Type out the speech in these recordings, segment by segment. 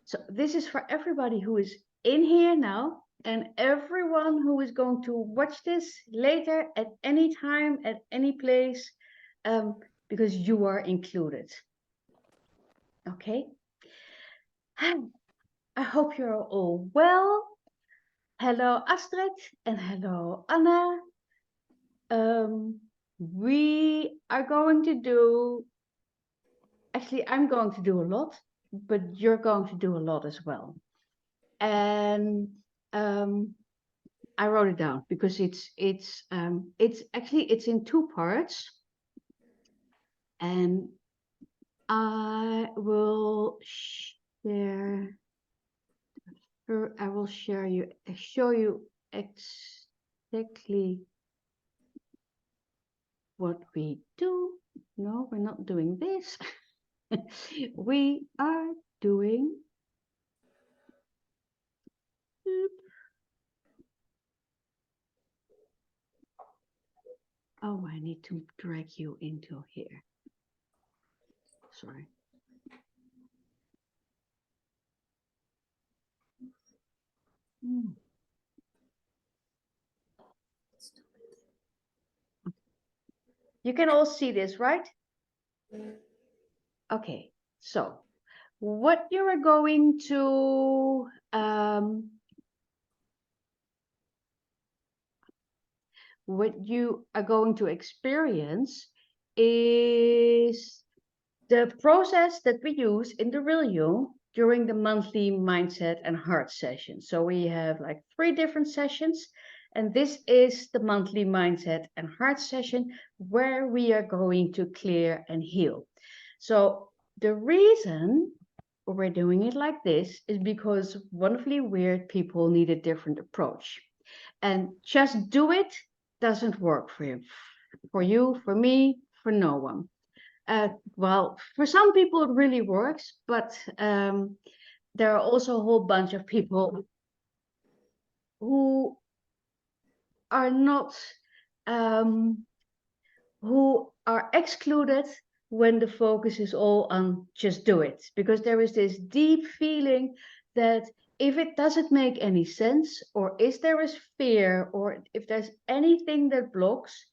So this is for everybody who is in here now and everyone who is going to watch this later at any time, at any place, because you are included. Okay? I hope you're all well. Hello, Astrid, and hello, Anna. We are going to do, actually, I'm going to do a lot, but you're going to do a lot as well. And I wrote it down because it's in two parts, and I will share. I will show you exactly what we do. No, we're not doing this. We are doing. Oh, I need to drag you into here. Sorry. You can all see this, right? Okay, so what you are going to experience is the process that we use in the real you during the monthly mindset and heart session. So we have like 3 different sessions, and this is the monthly mindset and heart session where we are going to clear and heal. So the reason we're doing it like this is because wonderfully weird people need a different approach. And just do it doesn't work for you, for me, for no one. Well, for some people it really works, but there are also a whole bunch of people who are not, who are excluded when the focus is all on just do it. Because there is this deep feeling that if it doesn't make any sense, or if there is fear, or if there's anything that blocks,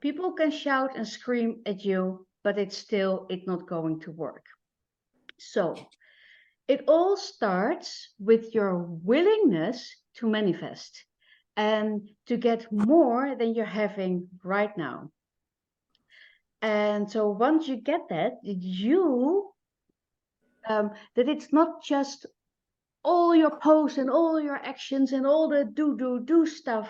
people can shout and scream at you, but it's not going to work. So it all starts with your willingness to manifest and to get more than you're having right now. And so once you get that, that it's not just all your posts and all your actions and all the do stuff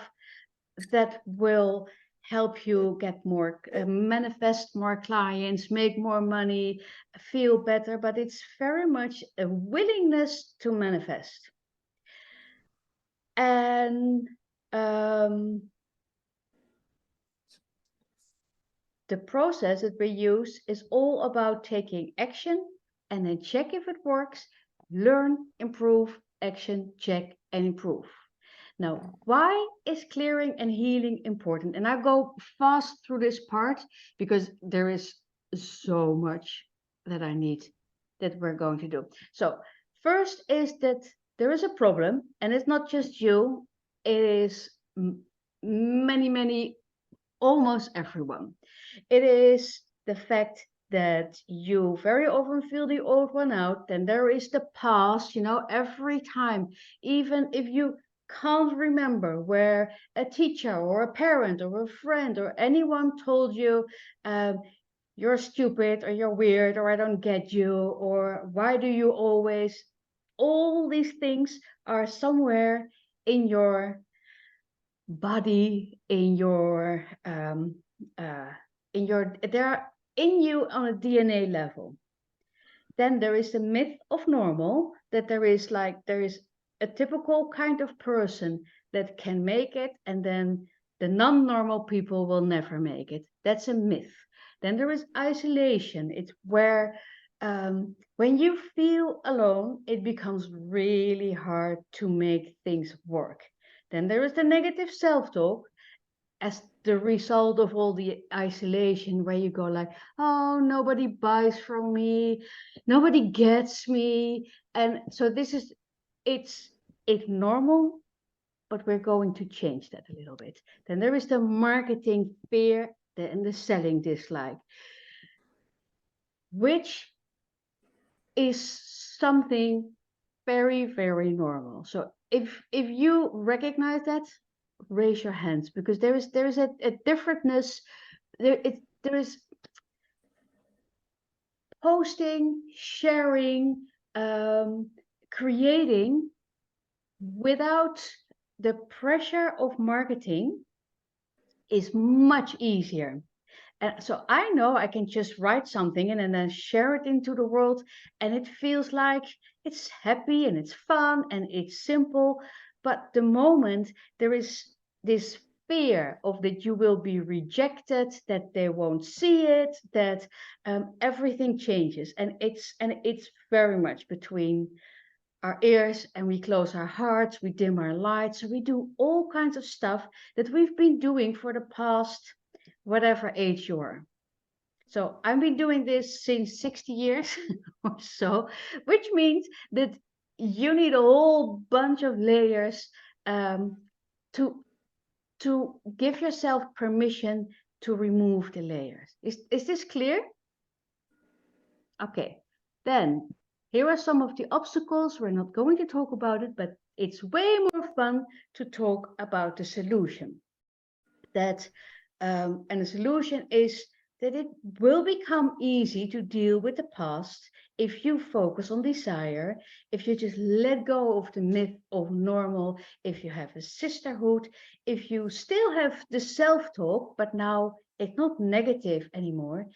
that will help you get more, manifest more clients, make more money, feel better, but it's very much a willingness to manifest. And the process that we use is all about taking action and then check if it works, learn, improve, action, check, and improve. Now, why is clearing and healing important? And I go fast through this part because there is so much that we're going to do. So first is that there is a problem, and it's not just you, it is many, almost everyone. It is the fact that you very often feel the old one out. Then there is the past, every time, even if you can't remember where a teacher or a parent or a friend or anyone told you, you're stupid or you're weird or I don't get you or why do you always, all these things are somewhere in your body, they're in you on a DNA level. Then there is the myth of normal, that there is a typical kind of person that can make it, and then the non-normal people will never make it. That's a myth. Then there is isolation. It's where when you feel alone, it becomes really hard to make things work. Then there is the negative self-talk, as the result of all the isolation, where you go like, oh, nobody buys from me, nobody gets me. And so it's normal, but we're going to change that a little bit. Then there is the marketing fear and the selling dislike, which is something very, very normal. So if you recognize that, raise your hands, because there is a differentness. There is posting, sharing, creating without the pressure of marketing is much easier. And so I know I can just write something and then share it into the world, and it feels like it's happy and it's fun and it's simple. But the moment there is this fear of that you will be rejected, that they won't see it, that everything changes, and it's very much between our ears, and we close our hearts, we dim our lights, so we do all kinds of stuff that we've been doing for the past whatever age you are. So I've been doing this since 60 years or so, which means that you need a whole bunch of layers to give yourself permission to remove the layers. Is this clear? Okay, then here are some of the obstacles. We're not going to talk about it, but it's way more fun to talk about the solution. And the solution is that it will become easy to deal with the past if you focus on desire, if you just let go of the myth of normal, if you have a sisterhood, if you still have the self-talk, but now it's not negative anymore.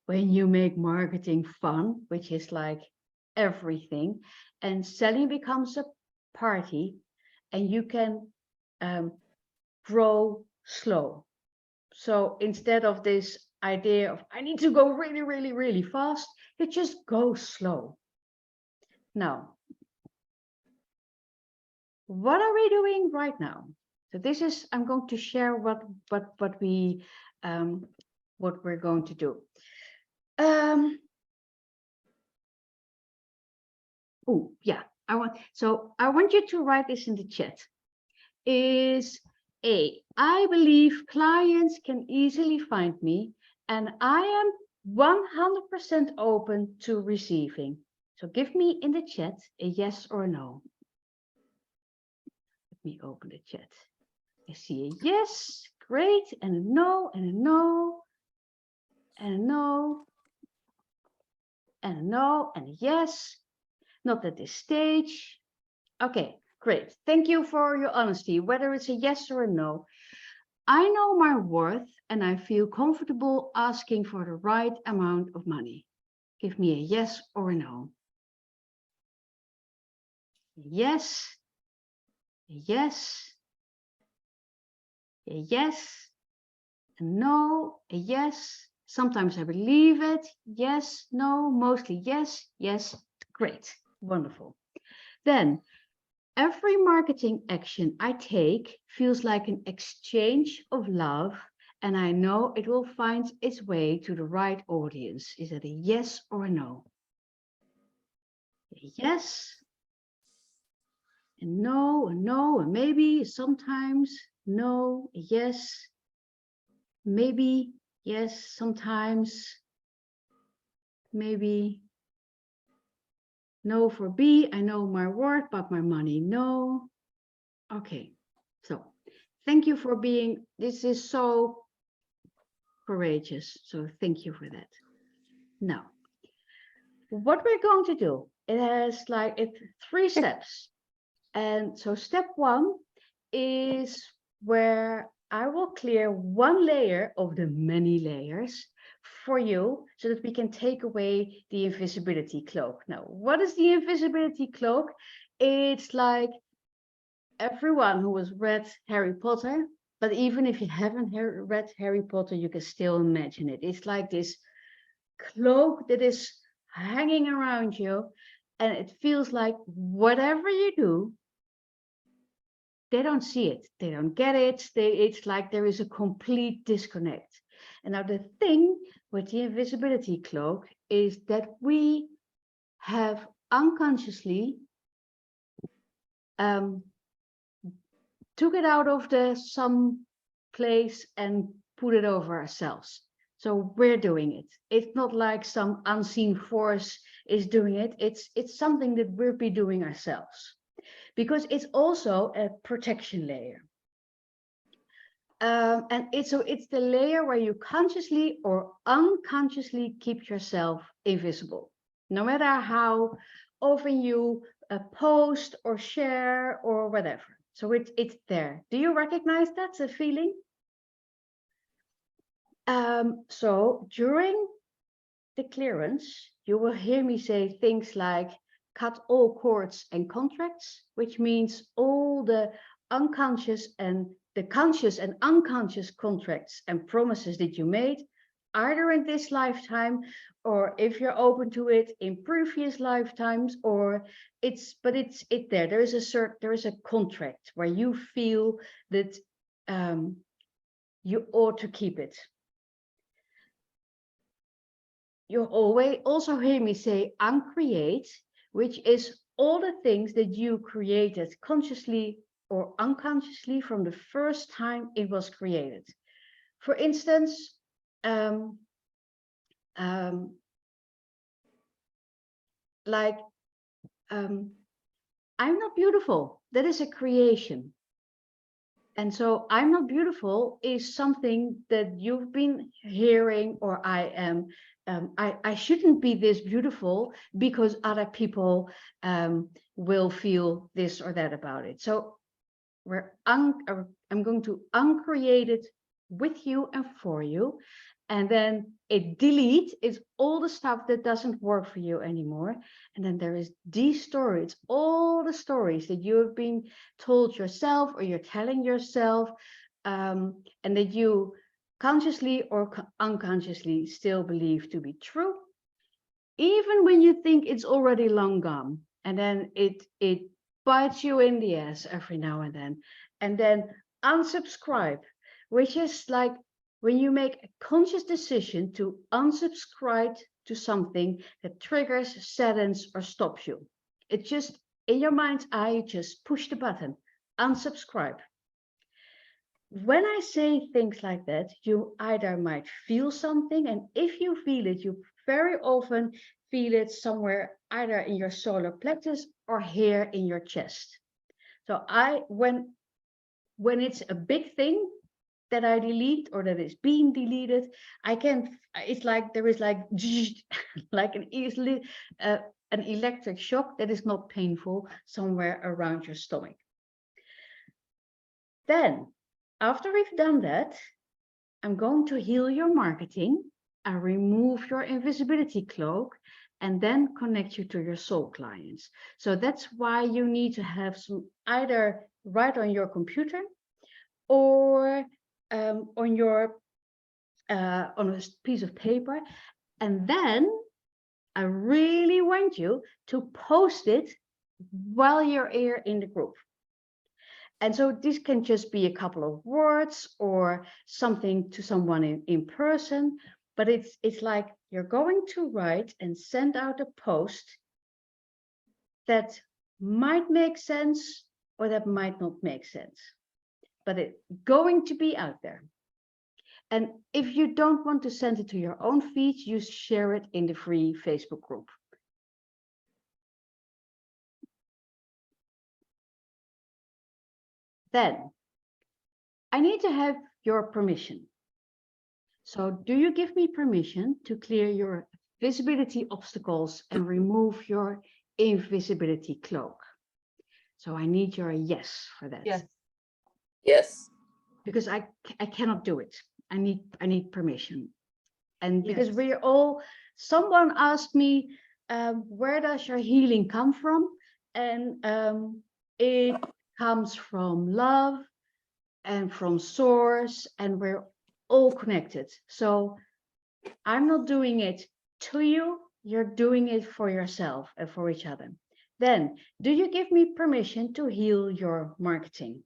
When you make marketing fun, which is like everything, and selling becomes a party, and you can grow slow. So instead of this idea of I need to go really, really, really fast, you just go slow. Now, what are we doing right now? So this is, I'm going to share what we're going to do. Oh yeah, I want you to write this in the chat. Is I believe clients can easily find me, and I am 100% open to receiving. So give me in the chat a yes or a no. Let me open the chat. I see a yes, great, and a no, and a no, and a no, and a no, and a yes. Not at this stage. Okay, great. Thank you for your honesty, whether it's a yes or a no. I know my worth, and I feel comfortable asking for the right amount of money. Give me a yes or a no. Yes, a yes, a yes, a no, a yes. Sometimes I believe it. Yes, no, mostly yes, yes. Great, wonderful. Then every marketing action I take feels like an exchange of love, and I know it will find its way to the right audience. Is it a yes or a no? A yes, a no, and maybe, sometimes, no, a yes, maybe, yes, sometimes, maybe, no for B. I know my worth, but my money, no. Okay, so thank you for being, this is so courageous. So thank you for that. Now, what we're going to do, it has like 3 steps. And so step 1 is where I will clear 1 layer of the many layers for you so that we can take away the invisibility cloak. Now, what is the invisibility cloak? It's like everyone who has read Harry Potter, but even if you haven't read Harry Potter, you can still imagine it. It's like this cloak that is hanging around you, and it feels like whatever you do, they don't see it, they don't get it. It's like there is a complete disconnect. And now the thing with the invisibility cloak is that we have unconsciously took it out of some place and put it over ourselves. So we're doing it. It's not like some unseen force is doing it. It's something that we'll be doing ourselves, because it's also a protection layer. And it's the layer where you consciously or unconsciously keep yourself invisible, no matter how often you post or share or whatever. So it's there. Do you recognize that's a feeling? So during the clearance, you will hear me say things like cut all cords and contracts, which means all the unconscious and the conscious and unconscious contracts and promises that you made, either in this lifetime, or if you're open to it, in previous lifetimes, or it's there. There is a contract where you feel that you ought to keep it. You always also hear me say uncreate, which is all the things that you created consciously or unconsciously from the first time it was created. For instance, I'm not beautiful. That is a creation. And so I'm not beautiful is something that you've been hearing, or I shouldn't be this beautiful because other people will feel this or that about it. So I'm going to uncreate it with you and for you. And then it delete is all the stuff that doesn't work for you anymore. And then there is these stories, all the stories that you have been told yourself or you're telling yourself, and that you consciously or unconsciously still believe to be true, even when you think it's already long gone. And then it bites you in the ass every now and then. And then unsubscribe, which is like when you make a conscious decision to unsubscribe to something that triggers, saddens, or stops you. It just, in your mind's eye, just push the button, unsubscribe. When I say things like that, you either might feel something, and if you feel it, you very often feel it somewhere either in your solar plexus or here in your chest. So when it's a big thing that I delete or that is being deleted, it's like there is like like an electric shock that is not painful somewhere around your stomach. Then, after we've done that, I'm going to heal your marketing and remove your invisibility cloak, and then connect you to your soul clients. So that's why you need to have some either right on your computer or on a piece of paper. And then I really want you to post it while you're here in the group. And so this can just be a couple of words or something to someone in person, but it's like you're going to write and send out a post that might make sense or that might not make sense, but it's going to be out there. And if you don't want to send it to your own feed, you share it in the free Facebook group. Then I need to have your permission. So do you give me permission to clear your visibility obstacles and remove your invisibility cloak? So I need your yes for that. Yes. Yes. Because I cannot do it. I need permission. And because Yes. someone asked me, where does your healing come from? And it comes from love and from source, and we're all connected. So I'm not doing it to you, you're doing it for yourself and for each other. Then, do you give me permission to heal your marketing?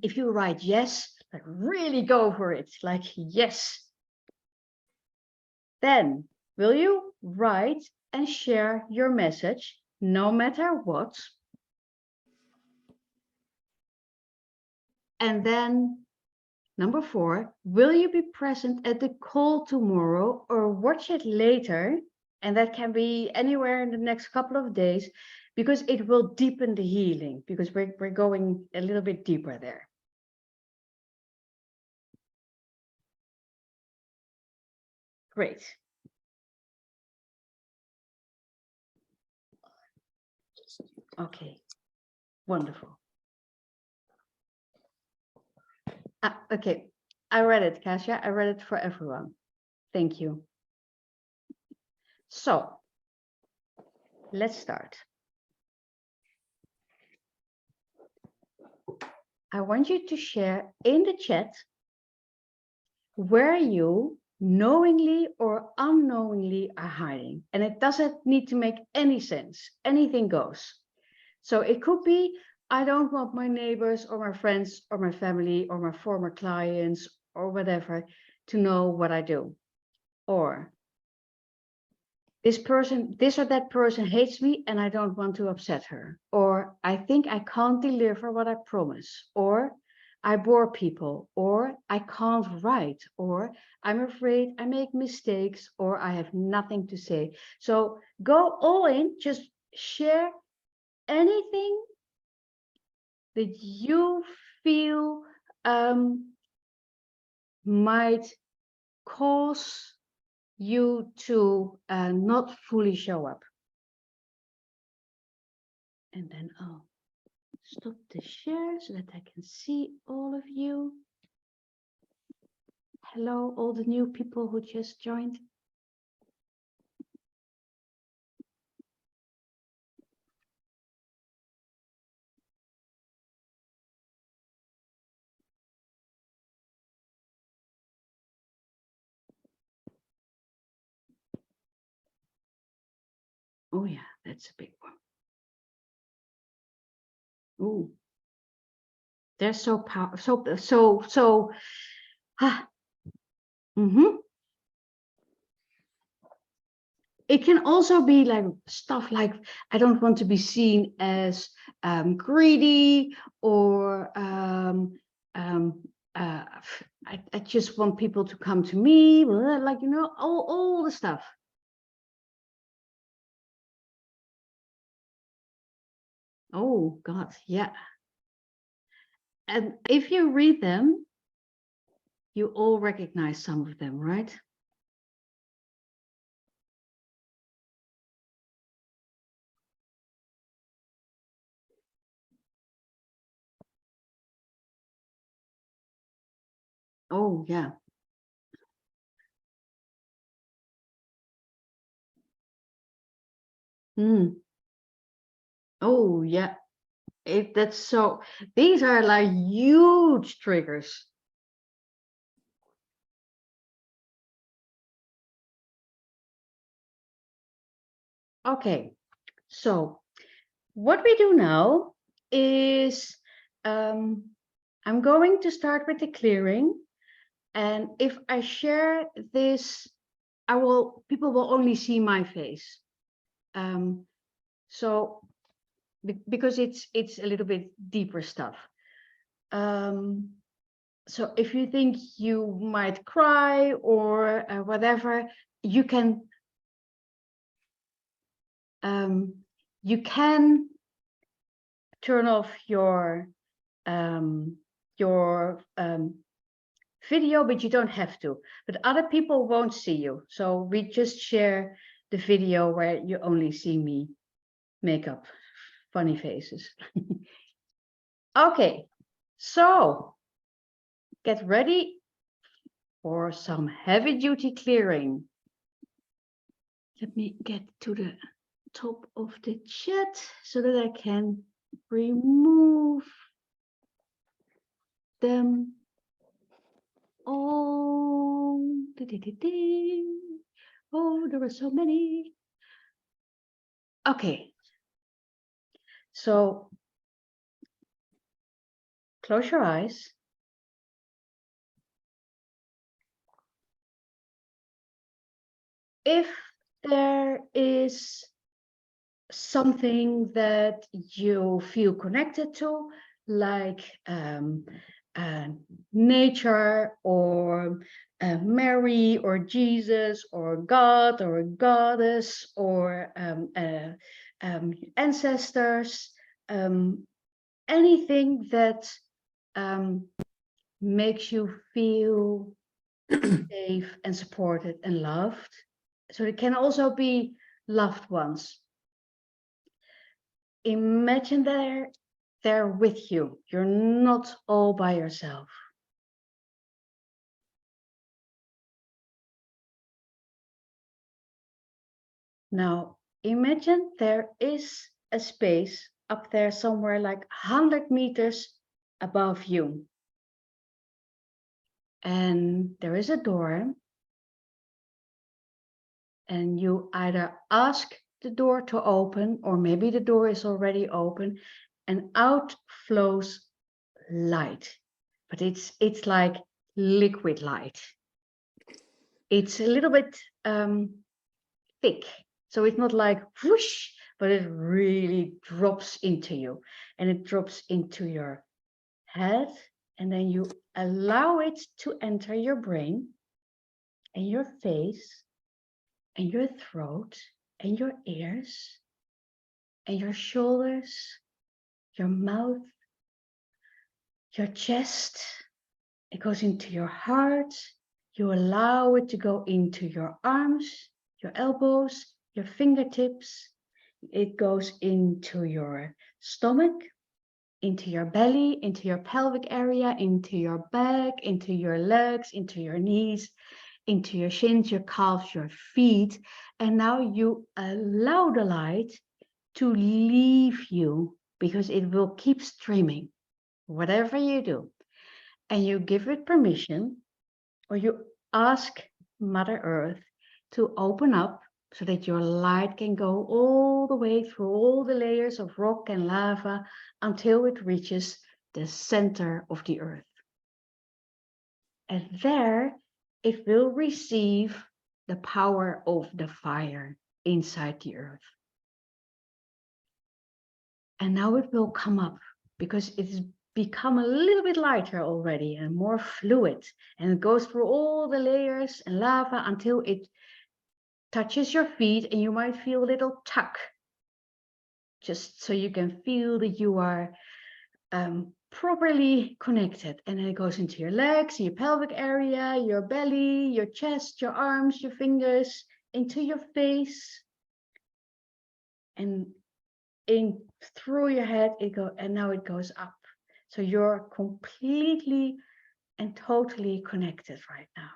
if you write yes, like really go for it, like yes. Then, will you write and share your message, no matter what? And then, number 4, will you be present at the call tomorrow or watch it later? And that can be anywhere in the next couple of days, because it will deepen the healing, because we're going a little bit deeper there. Great. Okay, wonderful. Okay, I read it, Kasia. I read it for everyone. Thank you. So, let's start. I want you to share in the chat where you knowingly or unknowingly are hiding. And it doesn't need to make any sense. Anything goes. So it could be, I don't want my neighbors or my friends or my family or my former clients or whatever to know what I do. Or this or that person hates me and I don't want to upset her. Or I think I can't deliver what I promise. Or I bore people. Or I can't write. Or I'm afraid I make mistakes. Or I have nothing to say. So go all in, just share anything that you feel might cause you to not fully show up. And then I'll stop the share so that I can see all of you. Hello, all the new people who just joined. Oh yeah, that's a big one. Oh, they're so powerful. It can also be like stuff like, I don't want to be seen as greedy, or I just want people to come to me, like, you know, all the stuff. Oh God, yeah. And if you read them, you all recognize some of them, right? Oh yeah. Oh yeah. That's so, these are like huge triggers. Okay, so what we do now is I'm going to start with the clearing, and if I share this, people will only see my face. So because it's a little bit deeper stuff. So if you think you might cry or whatever, you can turn off your video, but you don't have to. But other people won't see you. So we just share the video where you only see me make up funny faces. Okay, so get ready for some heavy duty clearing. Let me get to the top of the chat so that I can remove them all. Oh, there are so many. Okay, so close your eyes. If there is something that you feel connected to, like nature or Mary or Jesus or God or a goddess or ancestors, anything that makes you feel safe and supported and loved. So it can also be loved ones. Imagine they're with you. You're not all by yourself. Now, imagine there is a space up there somewhere like 100 meters above you. And there is a door. And you either ask the door to open, or maybe the door is already open, and out flows light. But it's like liquid light. It's a little bit thick. So it's not like whoosh, but it really drops into you. And it drops into your head. And then you allow it to enter your brain and your face and your throat and your ears and your shoulders, your mouth, your chest. It goes into your heart. You allow it to go into your arms, your elbows, your fingertips. It goes into your stomach, into your belly, into your pelvic area, into your back, into your legs, into your knees, into your shins, your calves, your feet. And now you allow the light to leave you, because it will keep streaming, whatever you do. And you give it permission, or you ask Mother Earth to open up so that your light can go all the way through all the layers of rock and lava until it reaches the center of the earth. And there it will receive the power of the fire inside the earth. And now it will come up, because it's become a little bit lighter already and more fluid. And it goes through all the layers and lava until it touches your feet, and you might feel a little tug, just so you can feel that you are properly connected. And then it goes into your legs, your pelvic area, your belly, your chest, your arms, your fingers, into your face, and in through your head. And now it goes up. So you're completely and totally connected right now.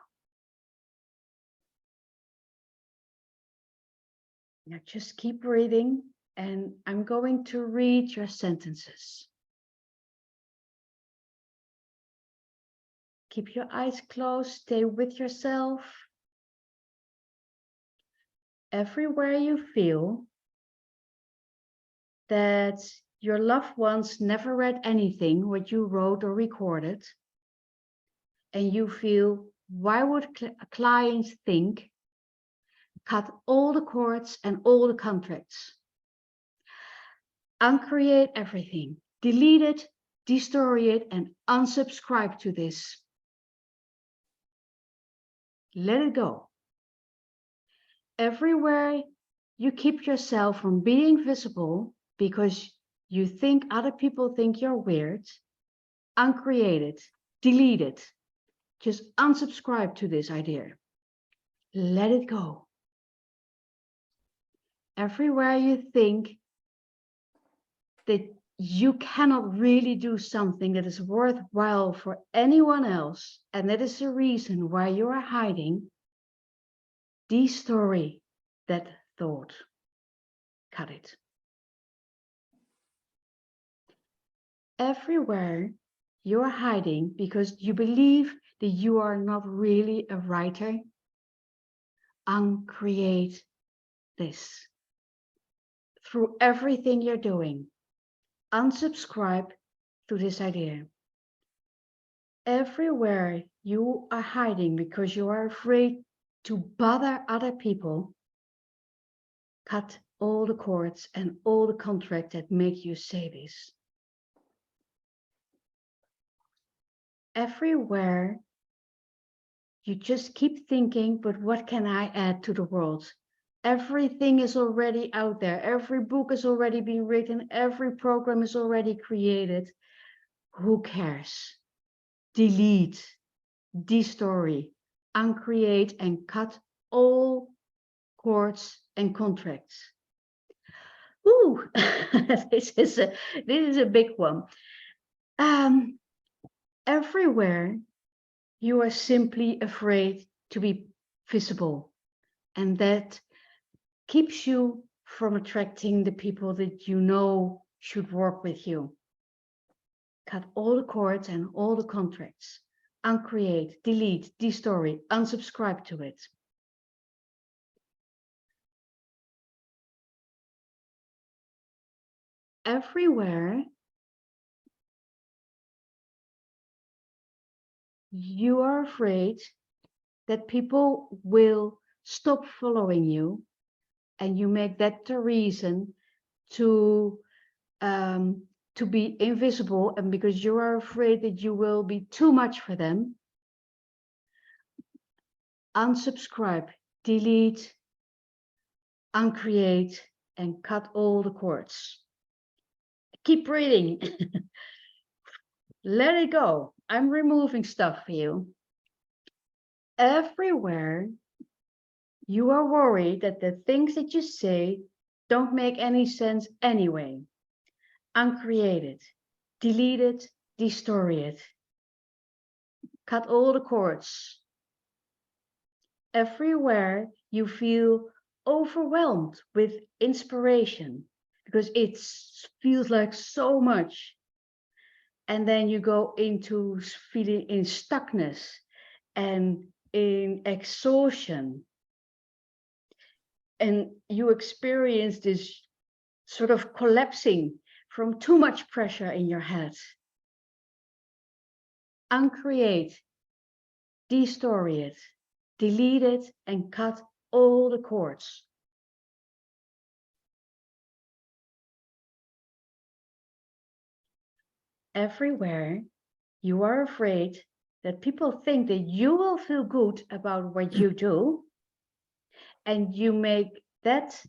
Now just keep breathing, and I'm going to read your sentences. Keep your eyes closed, stay with yourself. Everywhere you feel that your loved ones never read anything what you wrote or recorded, and you feel, why would clients think, cut all the cords and all the contracts. Uncreate everything, delete it, destroy it, and unsubscribe to this. Let it go. Everywhere you keep yourself from being visible because you think other people think you're weird, uncreate it, delete it. Just unsubscribe to this idea. Let it go. Everywhere you think that you cannot really do something that is worthwhile for anyone else, and that is the reason why you are hiding, destroy that thought. Cut it. Everywhere you are hiding because you believe that you are not really a writer, uncreate this. Through everything you're doing, unsubscribe to this idea. Everywhere you are hiding because you are afraid to bother other people, cut all the cords and all the contracts that make you say this. Everywhere you just keep thinking, but what can I add to the world? Everything is already out there. Every book is already being written. Every program is already created. Who cares? Delete, destory, uncreate, and cut all cords and contracts. Ooh, this is a big one. Everywhere you are simply afraid to be visible, and that keeps you from attracting the people that you know should work with you. Cut all the cords and all the contracts. Uncreate, delete, destory, unsubscribe to it. Everywhere you are afraid that people will stop following you, and you make that the reason to be invisible, and because you are afraid that you will be too much for them, unsubscribe, delete, uncreate, and cut all the cords. Keep reading. Let it go. I'm removing stuff for you. Everywhere you are worried that the things that you say don't make any sense anyway, uncreate it, delete it, destory it, cut all the cords. Everywhere you feel overwhelmed with inspiration because it feels like so much, and then you go into feeling in stuckness and in exhaustion, and you experience this sort of collapsing from too much pressure in your head. Uncreate, destory it, delete it, and cut all the cords. Everywhere you are afraid that people think that you will feel good about what you do, and you make that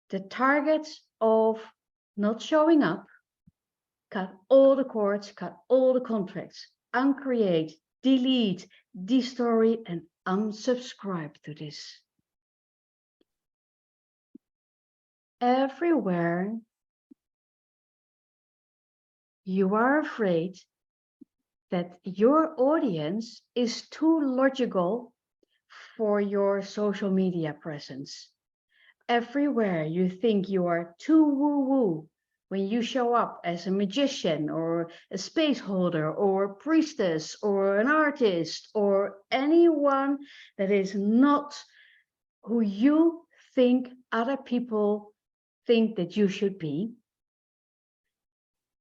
the target of not showing up. Cut all the cords, cut all the contracts, uncreate, delete, destory, and unsubscribe to this. Everywhere you are afraid that your audience is too logical for your social media presence. Everywhere you think you are too woo-woo when you show up as a magician or a space holder or a priestess or an artist or anyone that is not who you think other people think that you should be.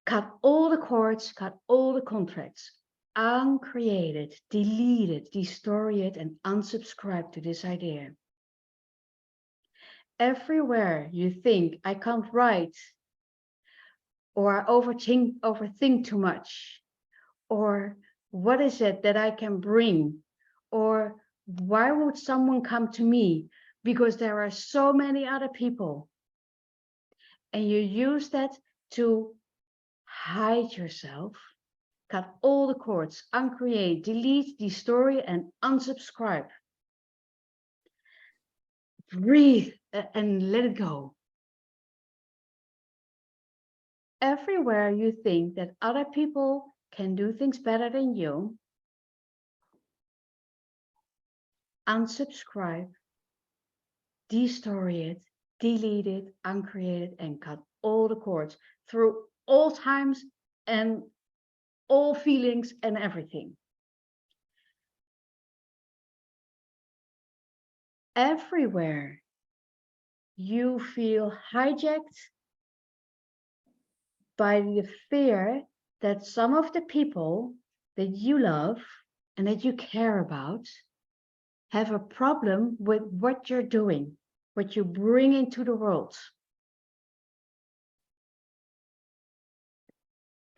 Cut all the cords, cut all the contracts, uncreate it, delete it, destory it, and unsubscribe to this idea. Everywhere you think I can't write, or I overthink too much, or what is it that I can bring, or why would someone come to me because there are so many other people, and you use that to hide yourself. Cut all the cords, uncreate, delete, destory, and unsubscribe. Breathe and let it go. Everywhere you think that other people can do things better than you, unsubscribe, destory it, delete it, uncreate it, and cut all the cords through all times and all feelings and everything. Everywhere you feel hijacked by the fear that some of the people that you love and that you care about have a problem with what you're doing, what you bring into the world.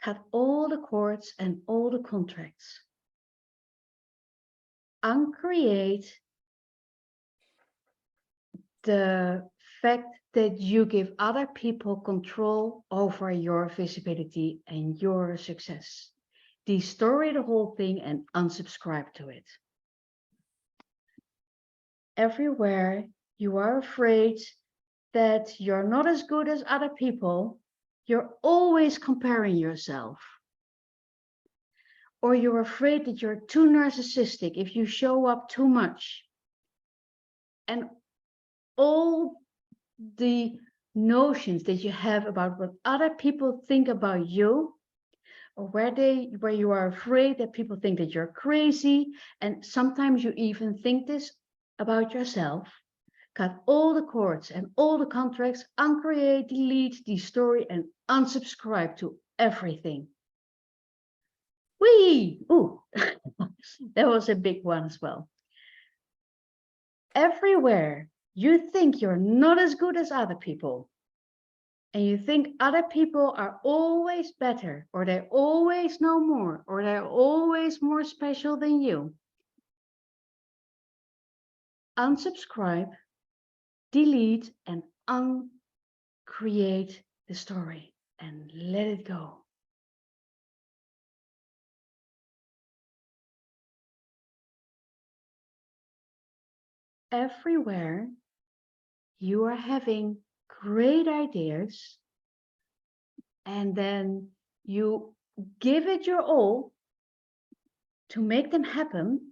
Cut all the cords and all the contracts. Uncreate the fact that you give other people control over your visibility and your success. Destroy the whole thing and unsubscribe to it. Everywhere you are afraid that you're not as good as other people, you're always comparing yourself. Or you're afraid that you're too narcissistic if you show up too much. And all the notions that you have about what other people think about you, or where you are afraid that people think that you're crazy, and sometimes you even think this about yourself. Cut all the cords and all the contracts, uncreate, delete, destroy, and unsubscribe to everything. Whee! Ooh, that was a big one as well. Everywhere you think you're not as good as other people, and you think other people are always better, or they always know more, or they're always more special than you, unsubscribe, delete, and uncreate the story and let it go. Everywhere you are having great ideas and then you give it your all to make them happen,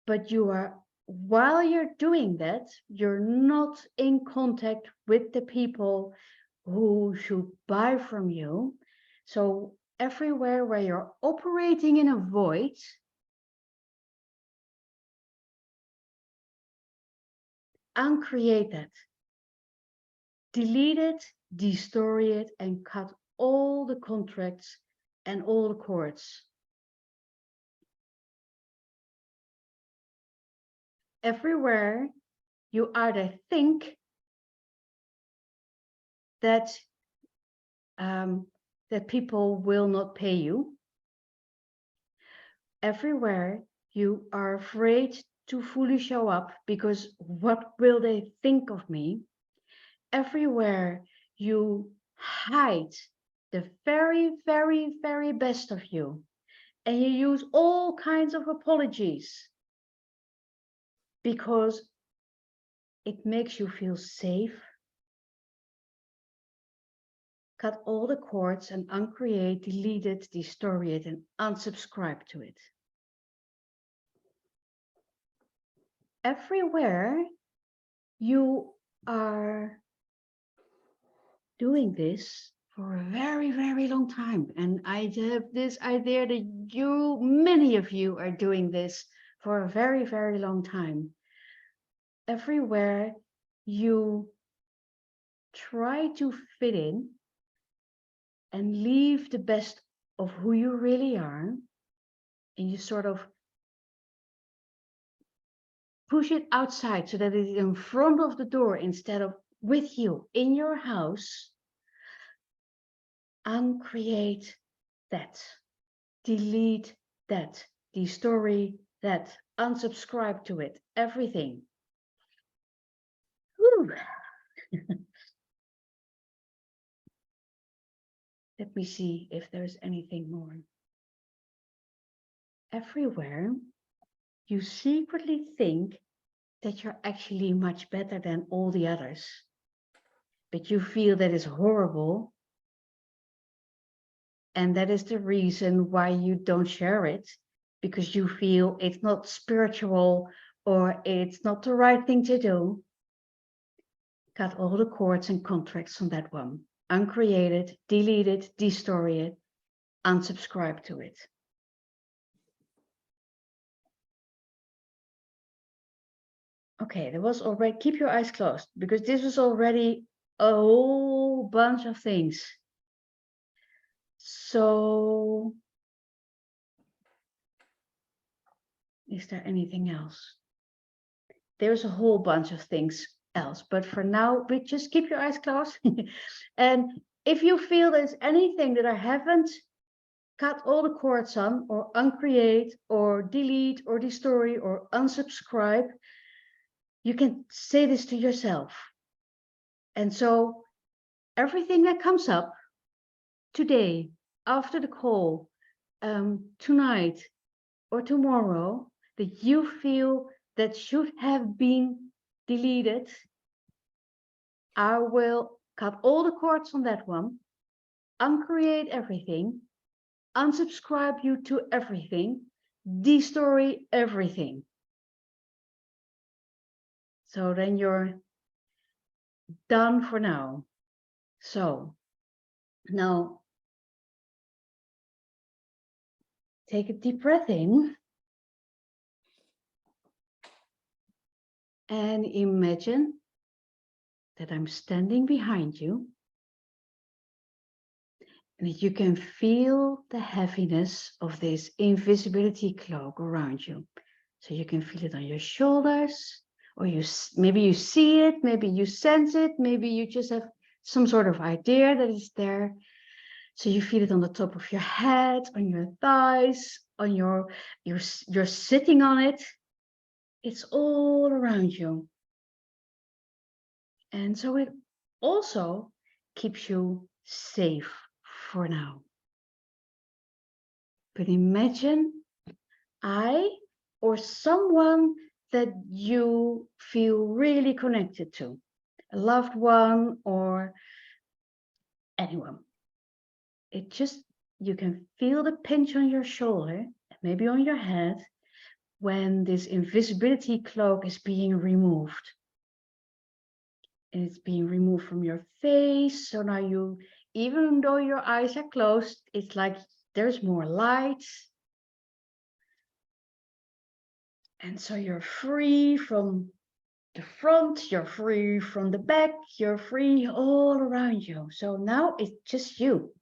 but while you're doing that, you're not in contact with the people who should buy from you. So everywhere where you're operating in a void, uncreate that. Delete it, destroy it, and cut all the contracts and all the cords. Everywhere you either think that that people will not pay you, everywhere you are afraid to fully show up because what will they think of me, everywhere you hide the very, very, very best of you and you use all kinds of apologies because it makes you feel safe. Cut all the cords and uncreate, delete it, destroy it, and unsubscribe to it. Everywhere you are doing this for a very, very long time. And I have this idea that many of you are doing this for a very, very long time. Everywhere you try to fit in and leave the best of who you really are, and you sort of push it outside so that it is in front of the door instead of with you in your house, uncreate that, delete that, destroy that, unsubscribe to it, everything. Let me see if there's anything more. Everywhere you secretly think that you're actually much better than all the others, but you feel that is horrible. And that is the reason why you don't share it, because you feel it's not spiritual or it's not the right thing to do. Cut all the cords and contracts on that one. Uncreate it, delete it, destroy it, unsubscribe to it. Okay, there was already, keep your eyes closed, because this was already a whole bunch of things. So, is there anything else? There's a whole bunch of things else, but for now, just keep your eyes closed. And if you feel there's anything that I haven't cut all the cords on, or uncreate, or delete, or destory, or unsubscribe, you can say this to yourself. And so everything that comes up today, after the call, tonight, or tomorrow, that you feel that should have been deleted, I will cut all the cords on that one, uncreate everything, unsubscribe you to everything, destory everything. So then you're done for now. So now take a deep breath in and imagine that I'm standing behind you and that you can feel the heaviness of this invisibility cloak around you. So you can feel it on your shoulders, or maybe you see it, maybe you sense it, maybe you just have some sort of idea that it's there. So you feel it on the top of your head, on your thighs, on you're sitting on it. It's all around you. And so it also keeps you safe for now. But imagine I or someone that you feel really connected to, a loved one or anyone. You can feel the pinch on your shoulder, maybe on your head, when this invisibility cloak is being removed. And it's being removed from your face. So now even though your eyes are closed, it's like there's more light. And so you're free from the front, you're free from the back, you're free all around you. So now it's just you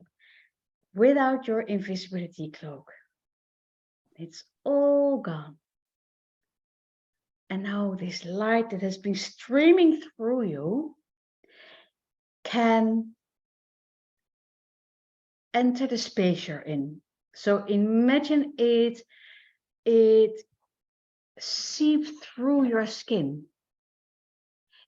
without your invisibility cloak. It's all gone. And now this light that has been streaming through you can enter the space you're in. So imagine it seeps through your skin.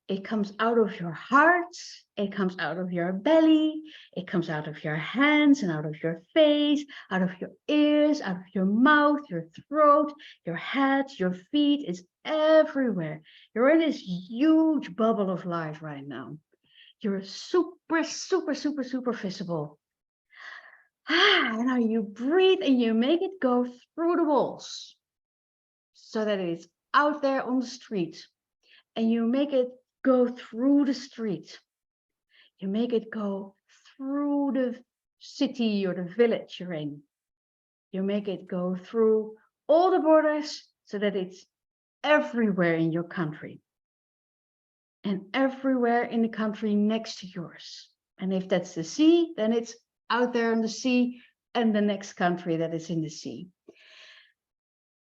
It comes out of your heart, it comes out of your belly, it comes out of your hands and out of your face, out of your ears, out of your mouth, your throat, your head, your feet. It's everywhere. You're in this huge bubble of light right now. You're super, super, super, super visible. And now you breathe and you make it go through the walls so that it's out there on the street. And you make it go through the street. You make it go through the city or the village you're in. You make it go through all the borders so that it's everywhere in your country. And everywhere in the country next to yours. And if that's the sea, then it's out there on the sea and the next country that is in the sea.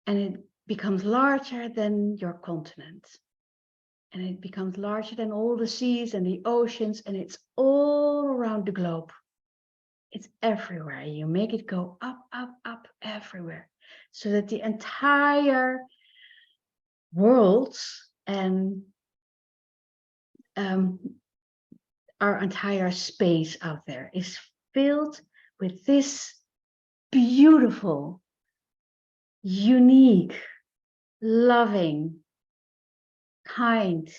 And it becomes larger than your continent. And it becomes larger than all the seas and the oceans, and it's all around the globe. It's everywhere. You make it go up, up, up everywhere, so that the entire world and our entire space out there is filled with this beautiful, unique, loving, kind,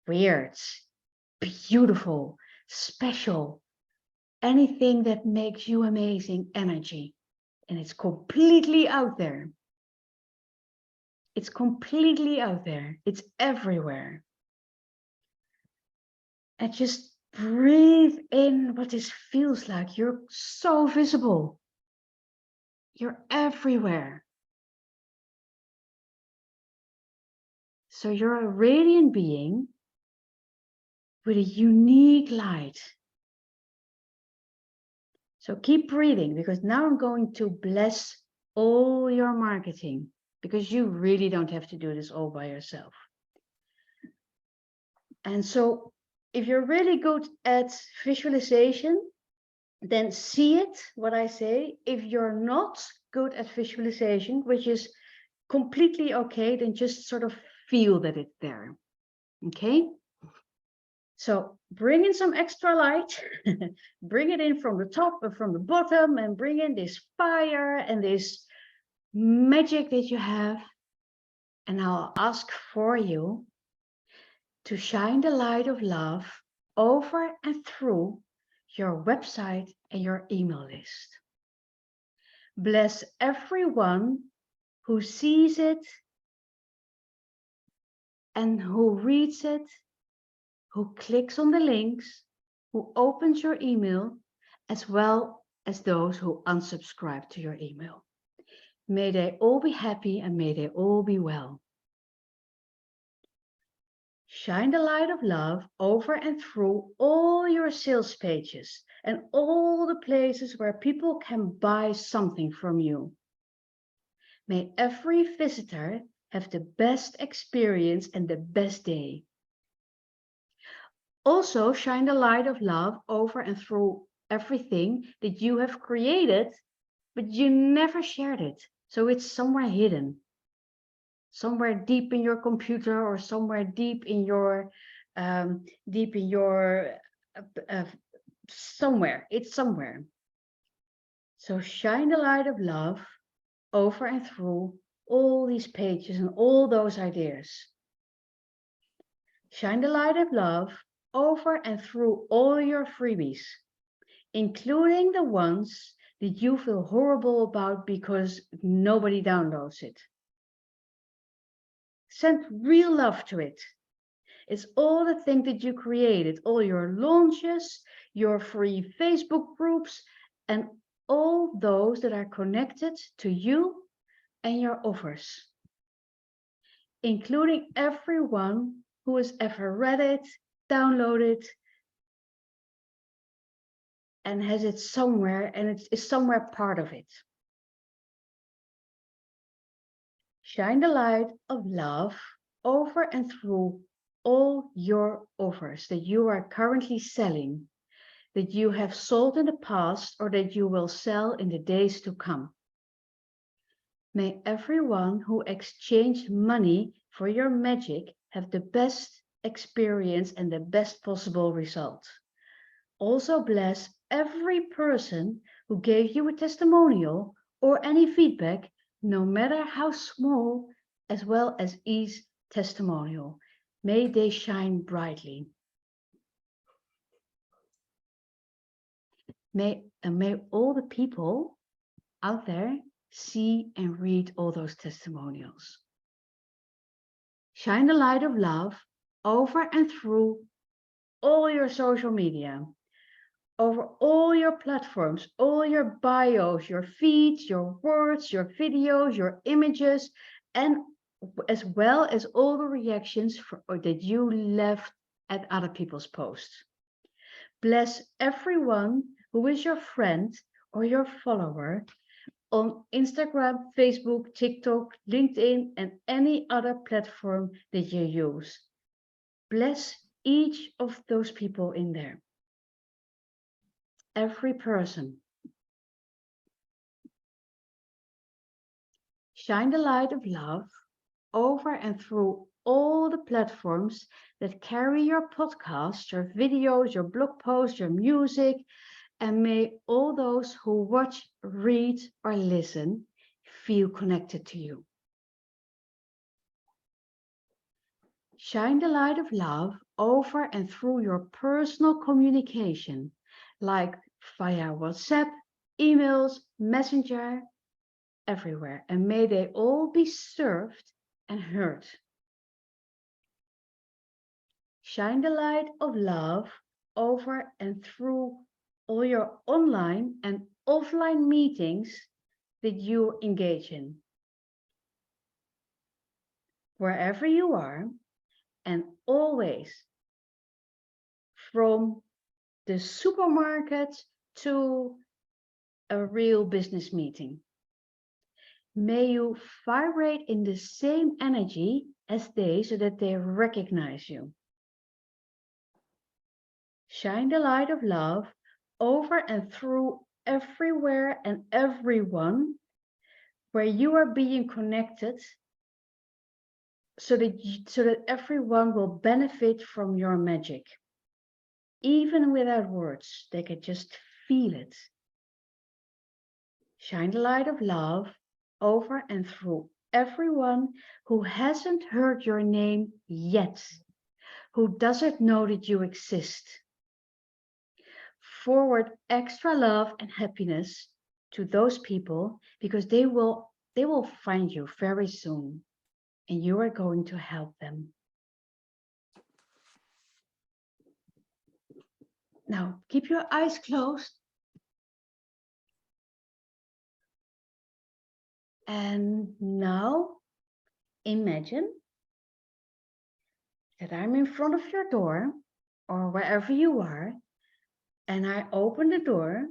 weird, beautiful, special, anything that makes you amazing energy. And it's completely out there. It's completely out there. It's everywhere. And just breathe in what this feels like. You're so visible. You're everywhere. So you're a radiant being with a unique light. So keep breathing, because now I'm going to bless all your marketing, because you really don't have to do this all by yourself. And so if you're really good at visualization, then see it, what I say. If you're not good at visualization, which is completely okay, then just sort of feel that it's there. Okay? So bring in some extra light, bring it in from the top and from the bottom, and bring in this fire and this magic that you have. And I'll ask for you to shine the light of love over and through your website and your email list. Bless everyone who sees it and who reads it, who clicks on the links, who opens your email, as well as those who unsubscribe to your email. May they all be happy and may they all be well. Shine the light of love over and through all your sales pages and all the places where people can buy something from you. May every visitor have the best experience and the best day. Also, shine the light of love over and through everything that you have created, but you never shared it. So it's somewhere hidden, somewhere deep in your computer, or somewhere deep in your, somewhere. It's somewhere. So shine the light of love over and through all these pages and all those ideas. Shine the light of love over and through all your freebies, including the ones that you feel horrible about because nobody downloads it. Send real love to it. It's all the things that you created, all your launches, your free Facebook groups, and all those that are connected to you and your offers, including everyone who has ever read it, downloaded, and has it somewhere, and it is somewhere part of it. Shine the light of love over and through all your offers that you are currently selling, that you have sold in the past, or that you will sell in the days to come. May everyone who exchanged money for your magic have the best experience and the best possible result. Also bless every person who gave you a testimonial or any feedback, no matter how small, as well as each testimonial. May they shine brightly. May all the people out there see and read all those testimonials. Shine the light of love over and through all your social media, over all your platforms, all your bios, your feeds, your words, your videos, your images, and as well as all the reactions that you left at other people's posts. Bless everyone who is your friend or your follower on Instagram, Facebook, TikTok, LinkedIn, and any other platform that you use. Bless each of those people in there. Every person. Shine the light of love over and through all the platforms that carry your podcast, your videos, your blog posts, your music, and may all those who watch, read, or listen feel connected to you. Shine the light of love over and through your personal communication, like via WhatsApp, emails, Messenger, everywhere, and may they all be served and heard. Shine the light of love over and through all your online and offline meetings that you engage in. Wherever you are, and always, from the supermarket to a real business meeting. May you vibrate in the same energy as they so that they recognize you. Shine the light of love over and through everywhere and everyone where you are being connected so that everyone will benefit from your magic. Even without words, they can just feel it. Shine the light of love over and through everyone who hasn't heard your name yet, who doesn't know that you exist. Forward extra love and happiness to those people because they will find you very soon and you are going to help them. Now, keep your eyes closed. And now, imagine that I'm in front of your door or wherever you are, and I open the door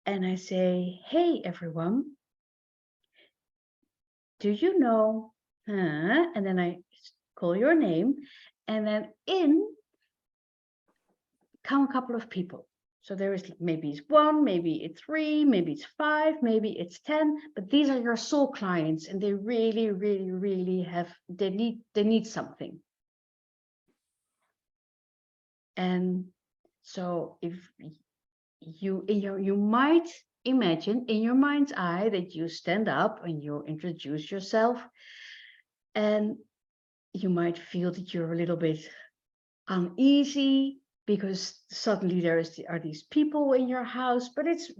and I say, hey, everyone, do you know, and then I call your name, and then in come a couple of people. So there is maybe it's 1, maybe it's 3, maybe it's 5, maybe it's 10, but these are your soul clients and they really, really, really they need something. And so if you might imagine in your mind's eye that you stand up and you introduce yourself, and you might feel that you're a little bit uneasy because suddenly there are these people in your house, but it's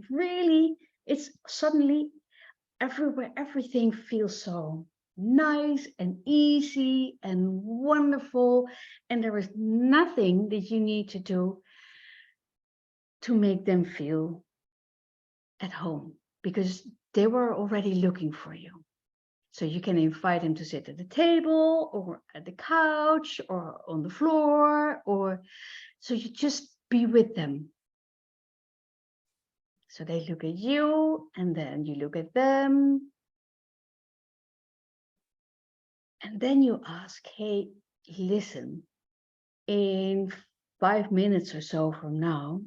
suddenly everywhere, everything feels so nice and easy and wonderful, and there is nothing that you need to do to make them feel at home because they were already looking for you. So you can invite them to sit at the table or at the couch or on the floor, or so you just be with them. So they look at you and then you look at them. And then you ask, hey, listen, in 5 minutes or so from now,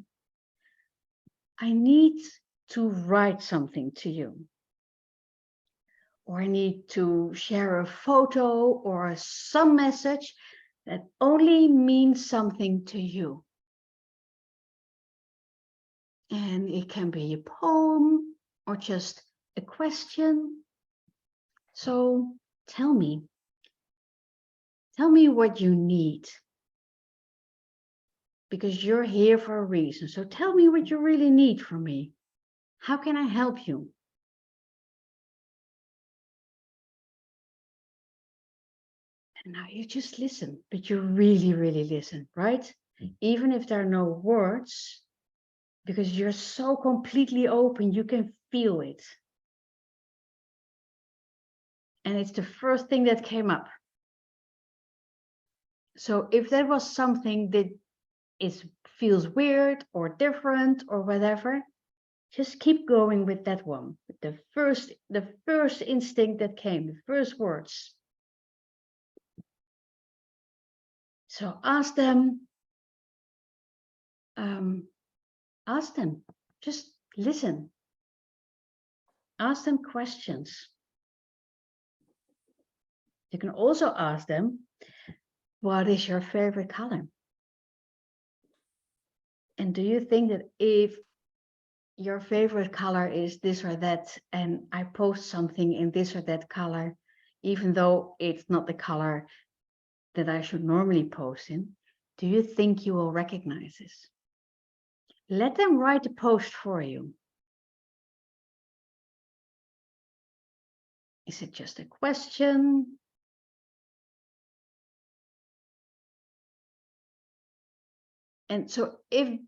I need to write something to you. Or I need to share a photo or some message that only means something to you. And it can be a poem or just a question. So tell me what you need. Because you're here for a reason. So tell me what you really need from me. How can I help you? And now you just listen, but you really, really listen, right? Even if there are no words, because you're so completely open, you can feel it. And it's the first thing that came up. So if that was something that feels weird or different or whatever, just keep going with that one. The first instinct that came, the first words. So ask them, just listen. Ask them questions. You can also ask them, what is your favorite color? And do you think that if your favorite color is this or that, and I post something in this or that color, even though it's not the color that I should normally post in, do you think you will recognize this? Let them write the post for you. Is it just a question? And so if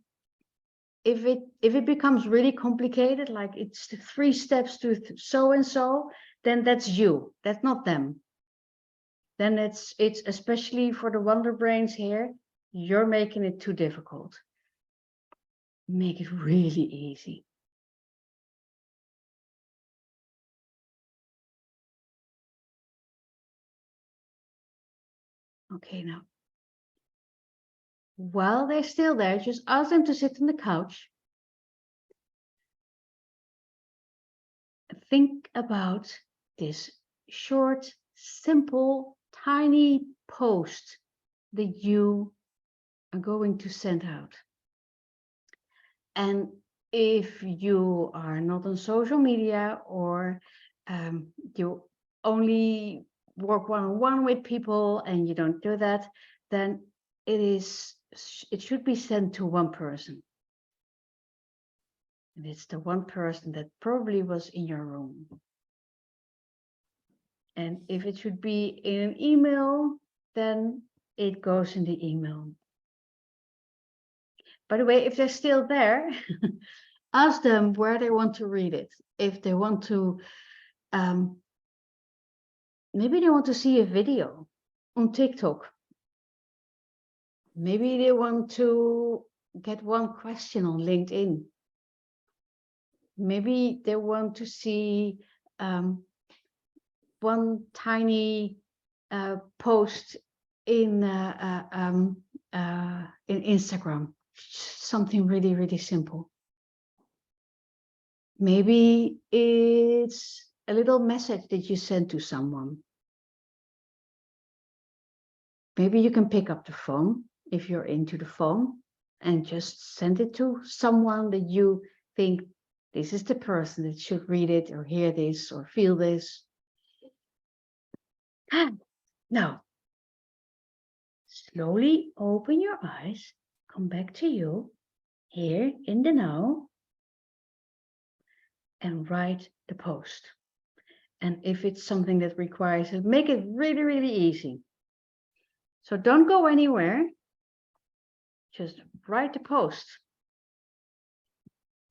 it becomes really complicated, like it's the 3 steps to so and so, then that's you. That's not them. Then it's especially for the wonder brains here, you're making it too difficult. Make it really easy. Okay, now, while they're still there, just ask them to sit on the couch. Think about this short, simple, tiny post that you are going to send out. And if you are not on social media, or you only work one-on-one with people and you don't do that, then it should be sent to one person. And it's the one person that probably was in your room. And if it should be in an email, then it goes in the email. By the way, if they're still there, ask them where they want to read it. If they want to, maybe they want to see a video on TikTok. Maybe they want to get one question on LinkedIn. Maybe they want to see one tiny post in Instagram. Something really, really simple. Maybe it's a little message that you send to someone. Maybe you can pick up the phone if you're into the phone and just send it to someone that you think this is the person that should read it or hear this or feel this. Now, slowly open your eyes, come back to you here in the now, and write the post. And if it's something that requires it, make it really, really easy. So don't go anywhere. Just write the post.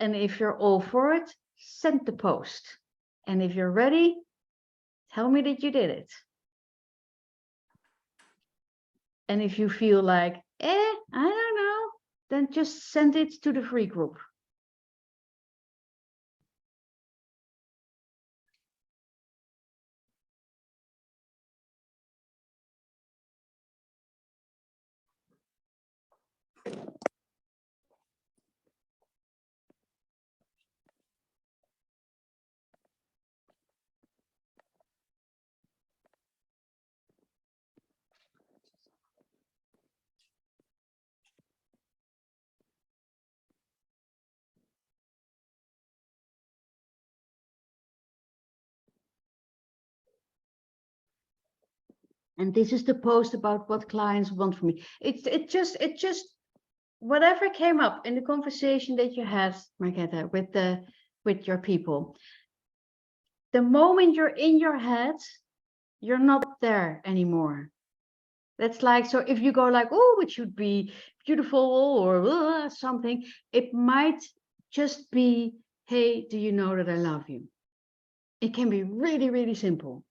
And if you're all for it, send the post. And if you're ready, tell me that you did it. And if you feel like, I don't know, then just send it to the free group. And this is the post about what clients want from me. It just whatever came up in the conversation that you had, Margetta, with your people. The moment you're in your head, you're not there anymore. That's like, so if you go like, oh, it should be beautiful or something, it might just be, hey, do you know that I love you? It can be really, really simple.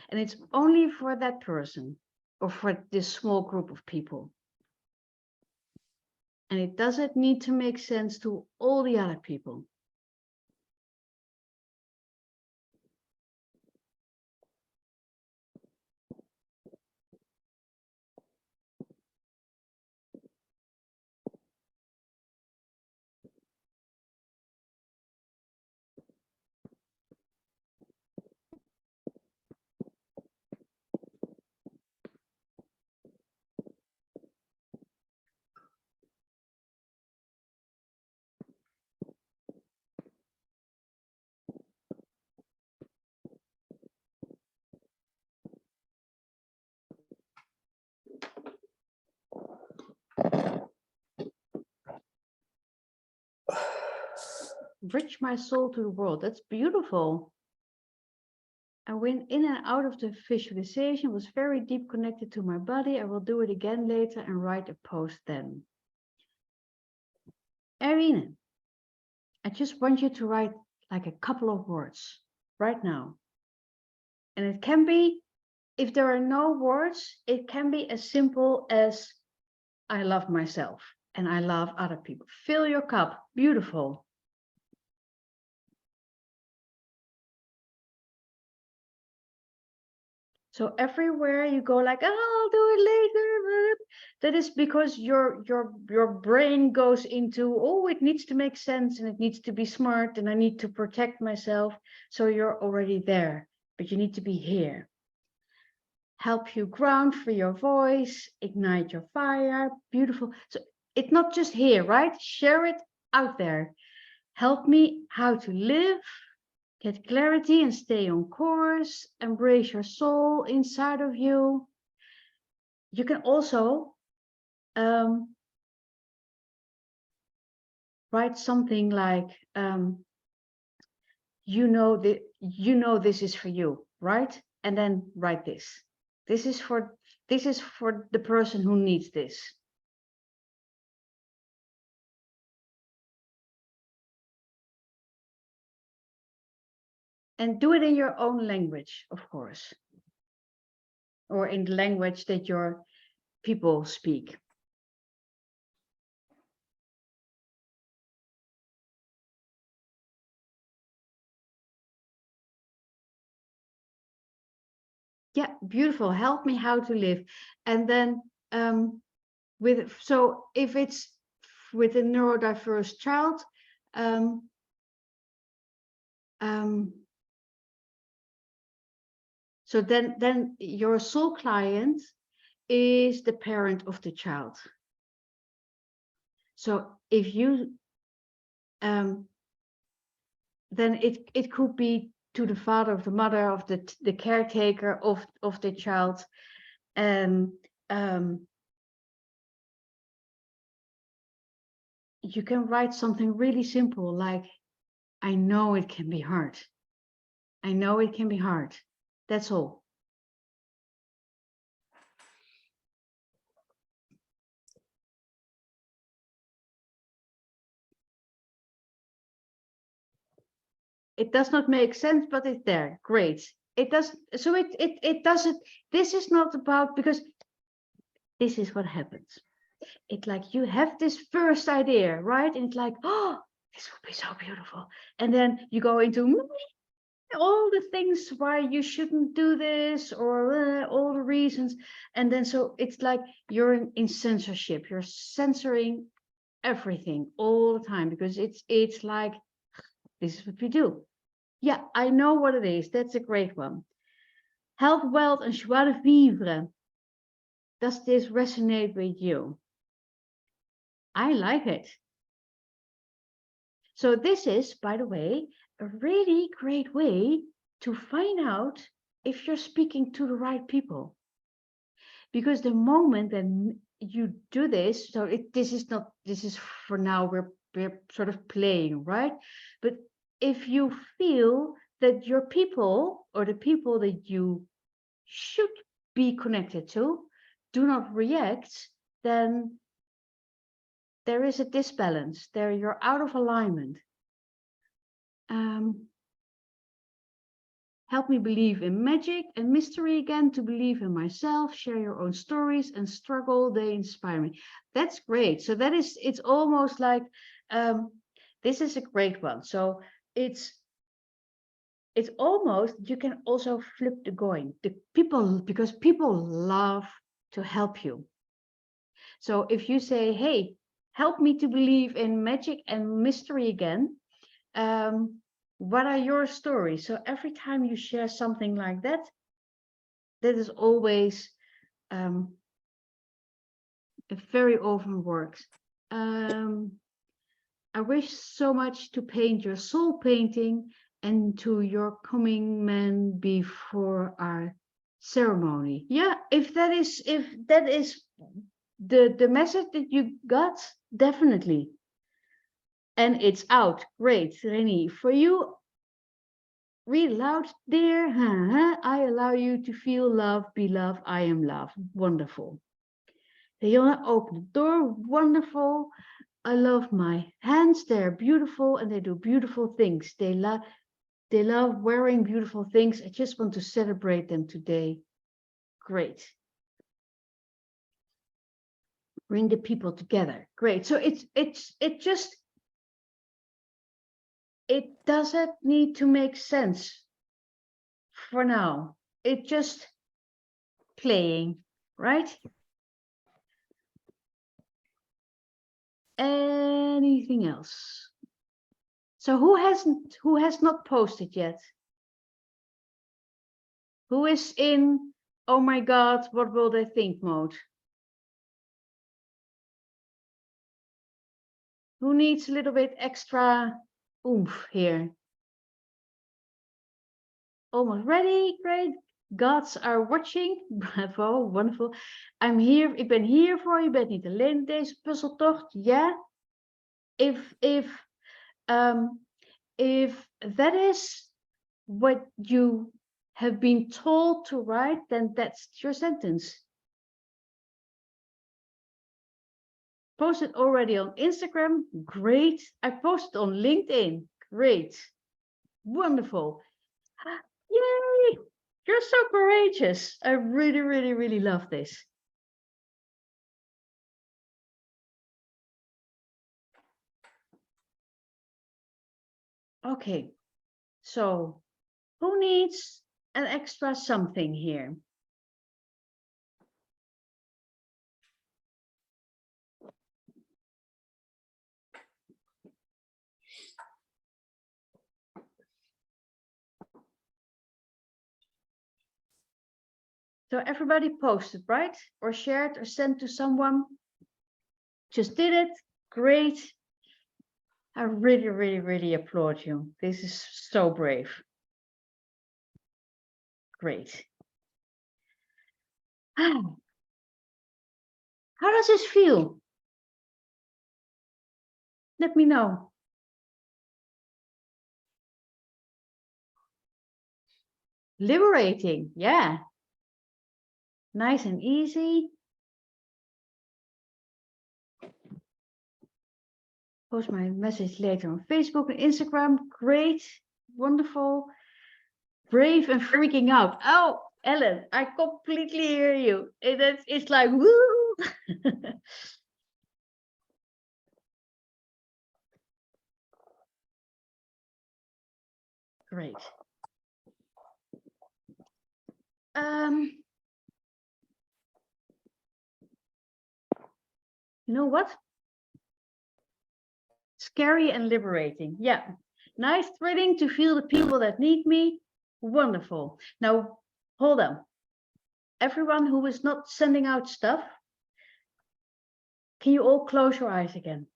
And it's only for that person or for this small group of people. And it doesn't need to make sense to all the other people. Bridge my soul to the world. That's beautiful. I went in and out of the visualization, was very deep connected to my body. I will do it again later and write a post then. Irene, I just want you to write like a couple of words right now. And it can be, if there are no words, it can be as simple as I love myself and I love other people. Fill your cup. Beautiful. So So everywhere you go like, oh, I'll do it later. That is because your brain goes into, oh, it needs to make sense and it needs to be smart and I need to protect myself. So you're already there, but you need to be here. Help you ground for your voice, ignite your fire. Beautiful. So it's not just here, right? Share it out there. Help me how to live. Get clarity and stay on course. Embrace your soul inside of you. You can also write something like, you know this is for you, right? And then write this. This is for the person who needs this. And do it in your own language, of course, or in the language that your people speak. Yeah, beautiful. Help me how to live. And then so if it's with a neurodiverse child, so then your soul client is the parent of the child. So if you then it could be to the father of the mother of the caretaker of the child, and you can write something really simple like, I know it can be hard. I know it can be hard. That's all. It does not make sense, but it's there. Great. It does. So it doesn't. This is not about, because this is what happens. It's like you have this first idea, right? And it's like, oh, this would be so beautiful. And then you go into all the things why you shouldn't do this, or all the reasons. And then so it's like you're in censorship. You're censoring everything all the time, because it's like, this is what we do. Yeah, I know what it is. That's a great one. Health, wealth, and joie de vivre. Does this resonate with you? I like it. So this is, by the way, a really great way to find out if you're speaking to the right people. Because the moment that you do this, so this is for now, we're sort of playing, right? But if you feel that your people, or the people that you should be connected to, do not react, then there is a disbalance. There you're out of alignment. Help me believe in magic and mystery again, to believe in myself, share your own stories and struggle, they inspire me. That's great. So it's almost like, this is a great one. So it's almost, you can also flip the coin. The people, because people love to help you. So if you say, hey, help me to believe in magic and mystery again, what are your stories? So every time you share something like that, that is always, it very often works. I wish so much to paint your soul painting and to your coming man before our ceremony. Yeah, if that is the message that you got, definitely. And it's out. Great, Rennie. For you, read loud, dear. I allow you to feel love, be love, I am love. Wonderful. Leona, open the door. Wonderful. I love my hands. They're beautiful and they do beautiful things. They love wearing beautiful things. I just want to celebrate them today. Great. Bring the people together. Great. So it doesn't need to make sense for now. It just playing, right? Anything else? So who has not posted yet? Who is in, oh my God, what will they think mode? Who needs a little bit extra oomph here? Almost ready, great. Gods are watching. Bravo, wonderful. I'm here, ik ben hier voor je, bent niet alleen in deze puzzeltocht. Yeah. If that is what you have been told to write, then that's your sentence. Posted already on Instagram, great. I posted on LinkedIn, great. Wonderful. Yay! You're so courageous. I really, really, really love this. Okay, so who needs an extra something here? So everybody posted, right? Or shared or sent to someone. Just did it. Great. I really, really, really applaud you. This is so brave. Great. How does this feel? Let me know. Liberating, yeah. Nice and easy. Post my message later on Facebook and Instagram. Great, wonderful, brave and freaking out. Oh, Ellen, I completely hear you. It's like, woo! Great. You know what? Scary and liberating. Yeah. Nice, thrilling to feel the people that need me. Wonderful. Now, hold on. Everyone who is not sending out stuff, can you all close your eyes again?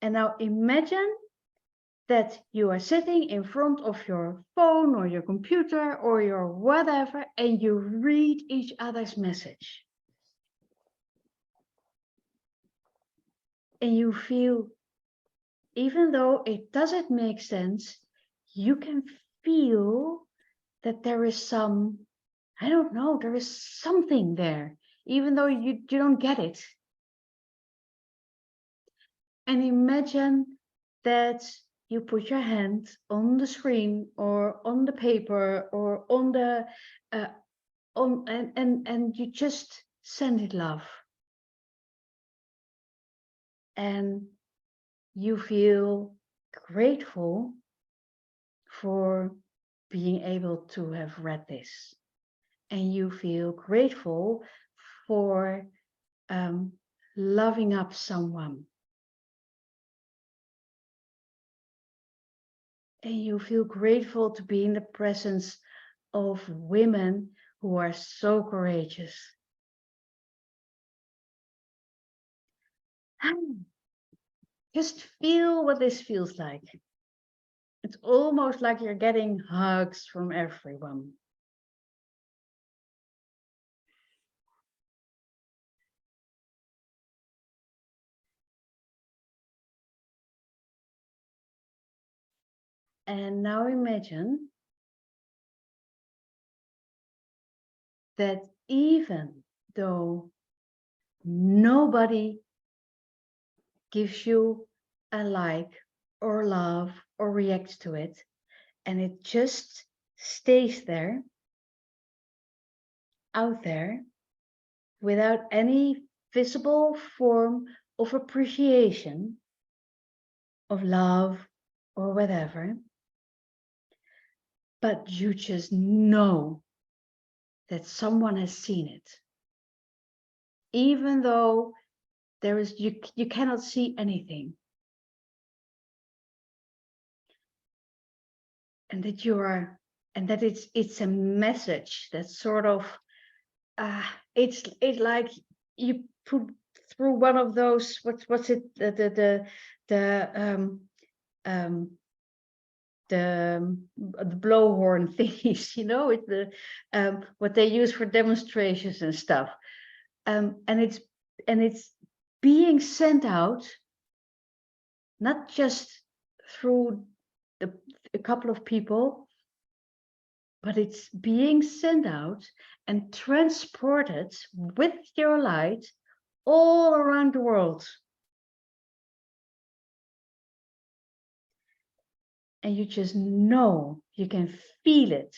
And now imagine that you are sitting in front of your phone or your computer or your whatever, and you read each other's message. And you feel, even though it doesn't make sense, you can feel that there is some, I don't know, there is something there, even though you don't get it. And imagine that you put your hand on the screen or on the paper or on the and you just send it love, and you feel grateful for being able to have read this, and you feel grateful for loving up someone. And you feel grateful to be in the presence of women who are so courageous. Just feel what this feels like. It's almost like you're getting hugs from everyone. And now imagine that even though nobody gives you a like or love or reacts to it, and it just stays there, out there, without any visible form of appreciation, of love, or whatever, but you just know that someone has seen it. Even though there is, you cannot see anything. And that you are, and that it's a message that sort of, it's like you put through one of those, what's it, the blowhorn thingies, you know, it's the what they use for demonstrations and stuff, and it's being sent out, not just through a couple of people, but it's being sent out and transported with your light all around the world. And you just know, you can feel it,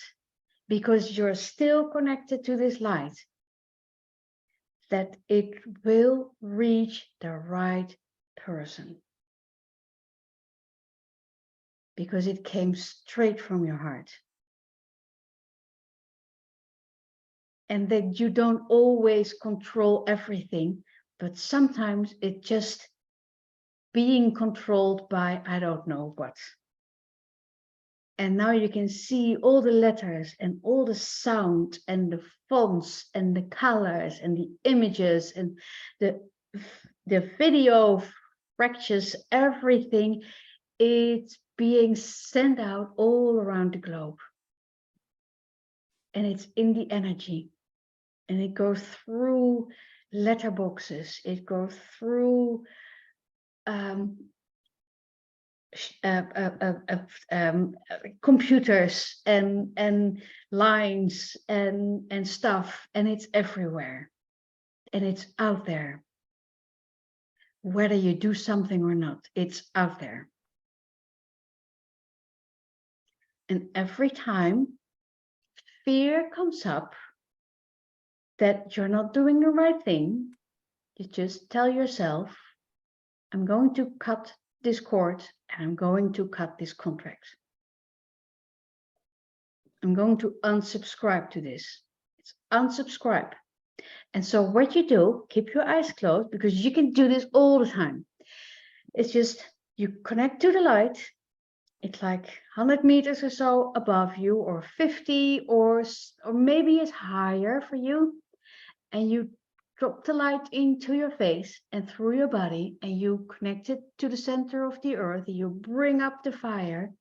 because you're still connected to this light, that it will reach the right person. Because it came straight from your heart. And that you don't always control everything, but sometimes it's just being controlled by I don't know what. And now you can see all the letters and all the sound and the fonts and the colors and the images and the video fractures, everything. It's being sent out all around the globe. And it's in the energy. And it goes through letterboxes. It goes through computers and lines and stuff, and it's everywhere, and it's out there. Whether you do something or not, it's out there. And every time fear comes up that you're not doing the right thing, you just tell yourself, I'm going to cut this cord and I'm going to cut this contract. I'm going to unsubscribe to this. It's unsubscribe. And so what you do, keep your eyes closed, because you can do this all the time. It's just, you connect to the light. It's like 100 meters or so above you, or 50, or maybe it's higher for you. And you drop the light into your face and through your body, and you connect it to the center of the earth. And you bring up the fire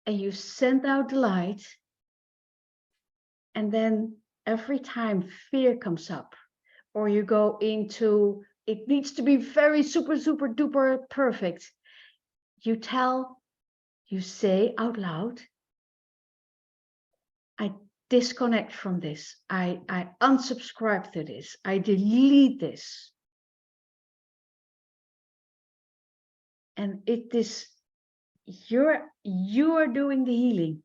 and you send out the light. And then every time fear comes up, or you go into, it needs to be very super duper perfect, you say out loud, I disconnect from this. I unsubscribe to this. I delete this. And it is, you are doing the healing.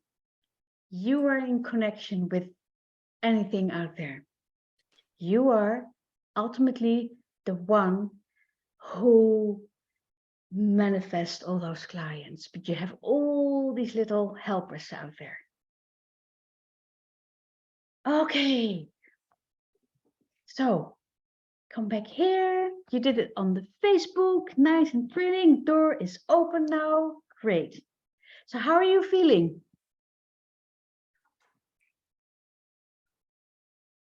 You are in connection with anything out there. You are ultimately the one who manifests all those clients, but you have all these little helpers out there. Okay, so come back here. You did it on the Facebook, nice and thrilling. Door is open now. Great. So how are you feeling?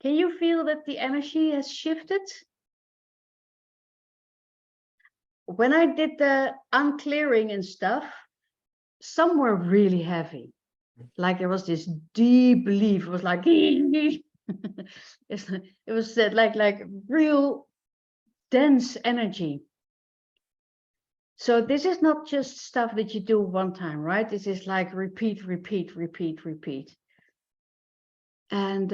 Can you feel that the energy has shifted? When I did the unclearing and stuff, some were really heavy. Like there was this deep belief. It was like, it was like real dense energy. So this is not just stuff that you do one time, right? This is like repeat. And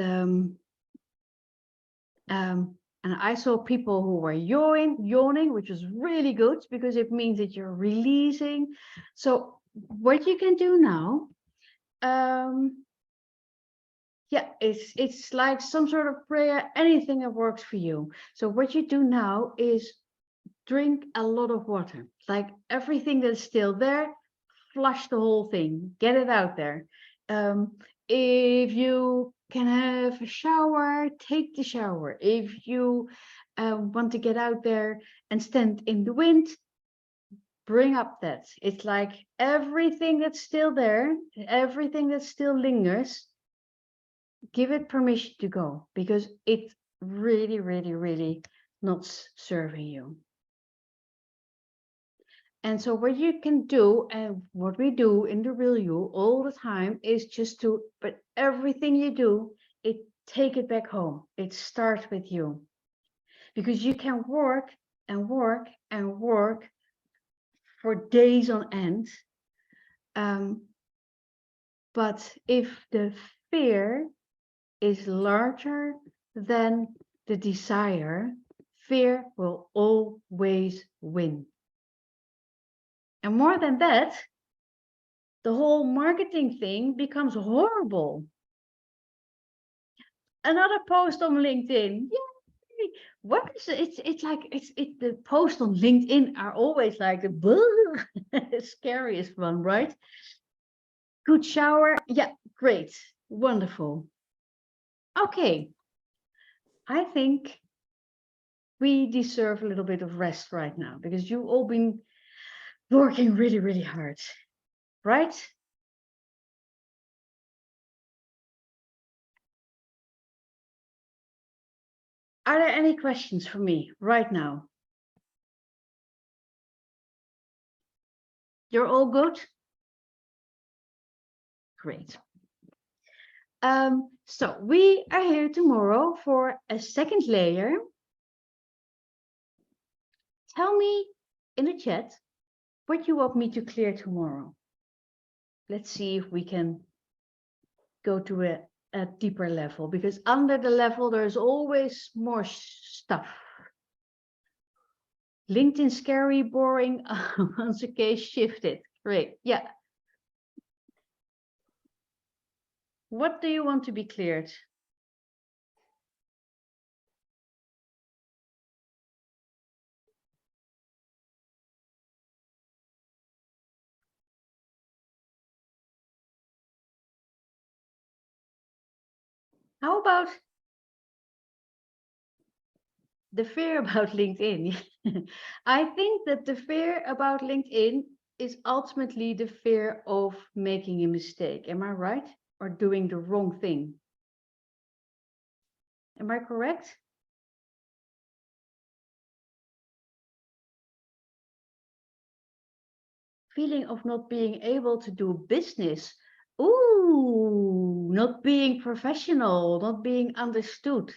I saw people who were yawning, which was really good, because it means that you're releasing. So what you can do now, yeah, it's like some sort of prayer, anything that works for you. So what you do now is drink a lot of water, like everything that's still there, flush the whole thing, get it out there. If you can have a shower, take the shower. If you want to get out there and stand in the wind, bring up that. It's like everything that's still there, everything that still lingers, give it permission to go, because it's really, really, really not serving you. And so what you can do, and what we do in the real you all the time, is just to, but everything you do, take it back home. It starts with you. Because you can work and work and work for days on end. But if the fear is larger than the desire, fear will always win. And more than that, the whole marketing thing becomes horrible. Another post on LinkedIn. Yay! What is it? It's like the posts on LinkedIn are always like the scariest one, right? Good shower. Yeah, great. Wonderful. Okay. I think we deserve a little bit of rest right now, because you've all been working really, really hard, right? Are there any questions for me right now? You're all good? Great. So we are here tomorrow for a second layer. Tell me in the chat what you want me to clear tomorrow. Let's see if we can go to a deeper level, because under the level there's always more stuff. LinkedIn scary, boring. Once a case shifted. Great. Yeah. What do you want to be cleared? How about the fear about LinkedIn? I think that the fear about LinkedIn is ultimately the fear of making a mistake. Am I right? Or doing the wrong thing? Am I correct? Feeling of not being able to do business. Ooh, not being professional, not being understood.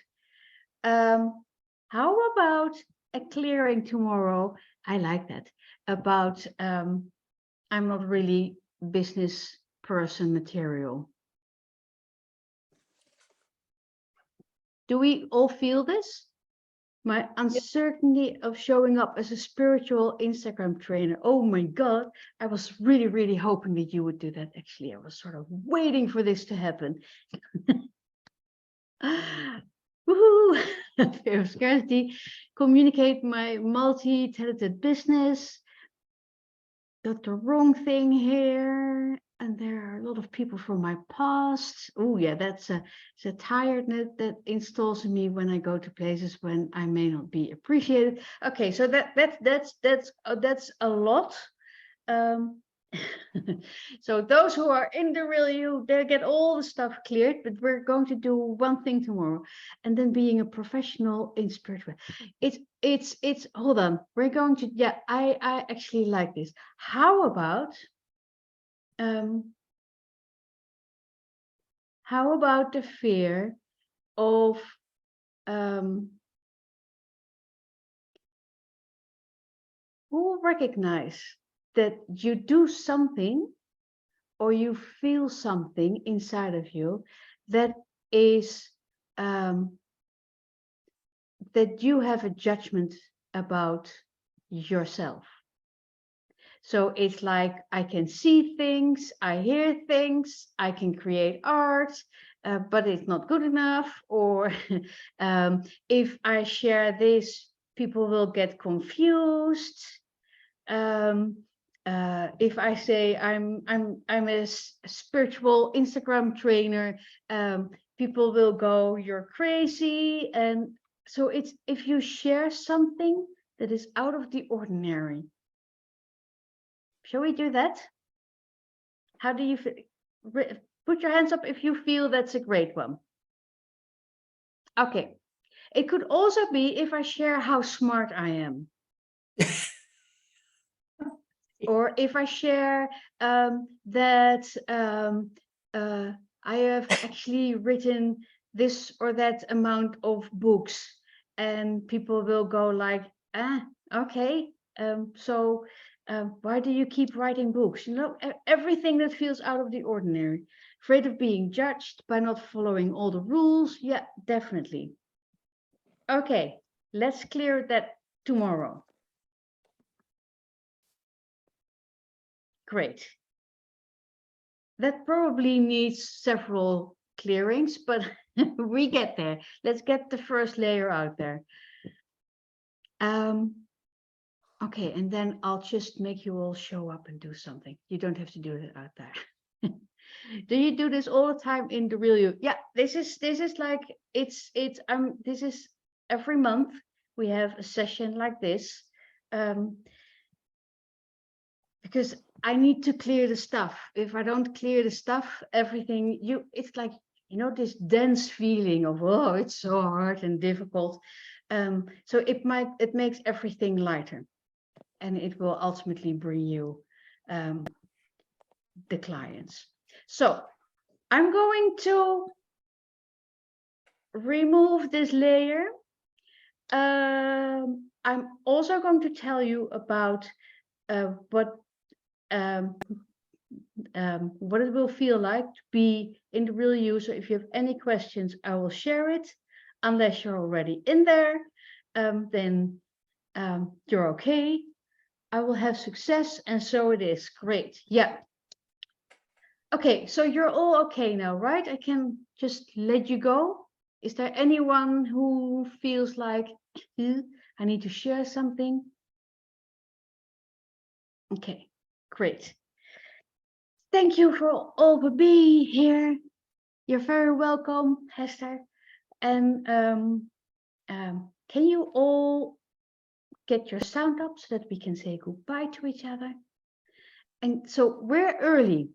How about a clearing tomorrow? I like that. About I'm not really business person material. Do we all feel this? My uncertainty of showing up as a spiritual Instagram trainer. Oh my God, I was really, really hoping that you would do that. Actually, I was sort of waiting for this to happen. Woohoo! Fear of scarcity. Communicate my multi-talented business. Got the wrong thing here. And there are a lot of people from my past. Oh yeah, that's a tiredness that installs in me when I go to places when I may not be appreciated. Okay, so that's a lot. So those who are in the real you, they get all the stuff cleared, but we're going to do one thing tomorrow. And then being a professional in spiritual, it's hold on, we're going to, yeah, I actually like this. How about the fear of who recognize that you do something or you feel something inside of you that is that you have a judgment about yourself. So it's like, I can see things, I hear things, I can create art, but it's not good enough. Or if I share this, people will get confused. if I say I'm a spiritual Instagram trainer, people will go, "You're crazy." And so it's if you share something that is out of the ordinary. Shall we do that? How do you feel? Put your hands up if you feel that's a great one. Okay. It could also be if I share how smart I am. Or if I share that I have actually written this or that amount of books, and people will go like, okay, so why do you keep writing books? You know, everything that feels out of the ordinary. Afraid of being judged by not following all the rules? Yeah, definitely. Okay, let's clear that tomorrow. Great. That probably needs several clearings, but we get there. Let's get the first layer out there. Okay, and then I'll just make you all show up and do something. You don't have to do it out there. Do you do this all the time in the real you? Yeah, this is like this is every month we have a session like this. Because I need to clear the stuff. If I don't clear the stuff, everything it's like, you know, this dense feeling of, oh, it's so hard and difficult. So it makes everything lighter, and it will ultimately bring you the clients. So I'm going to remove this layer. I'm also going to tell you about what it will feel like to be in the real you. So if you have any questions, I will share it. Unless you're already in there, then you're okay. I will have success, and so it is. Great. Yeah. Okay, so you're all okay now, right? I can just let you go. Is there anyone who feels like I need to share something? Okay, great. Thank you for all for being here. You're very welcome, Hester. And can you all get your sound up so that we can say goodbye to each other? And so we're early.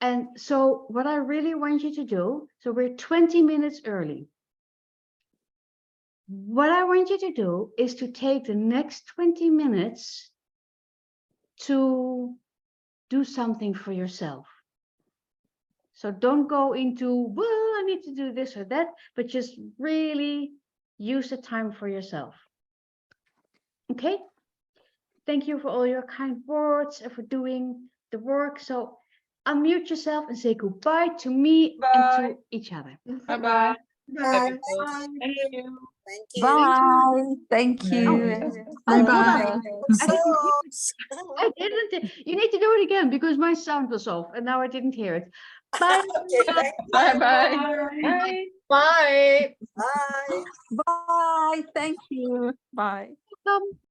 And so what I really want you to do, so we're 20 minutes early. What I want you to do is to take the next 20 minutes to do something for yourself. So don't go into, well, I need to do this or that, but just really use the time for yourself. Okay? Thank you for all your kind words and for doing the work. So unmute yourself and say goodbye to me and to each other. Bye-bye. Bye. Thank you. Thank you. Bye. Thank you. Oh, Bye. hold on. I didn't. You need to do it again because my sound was off and now I didn't hear it. Bye. Okay, thank you. Bye-bye. Bye. Bye. Bye. Bye. Thank you. Bye. Welcome.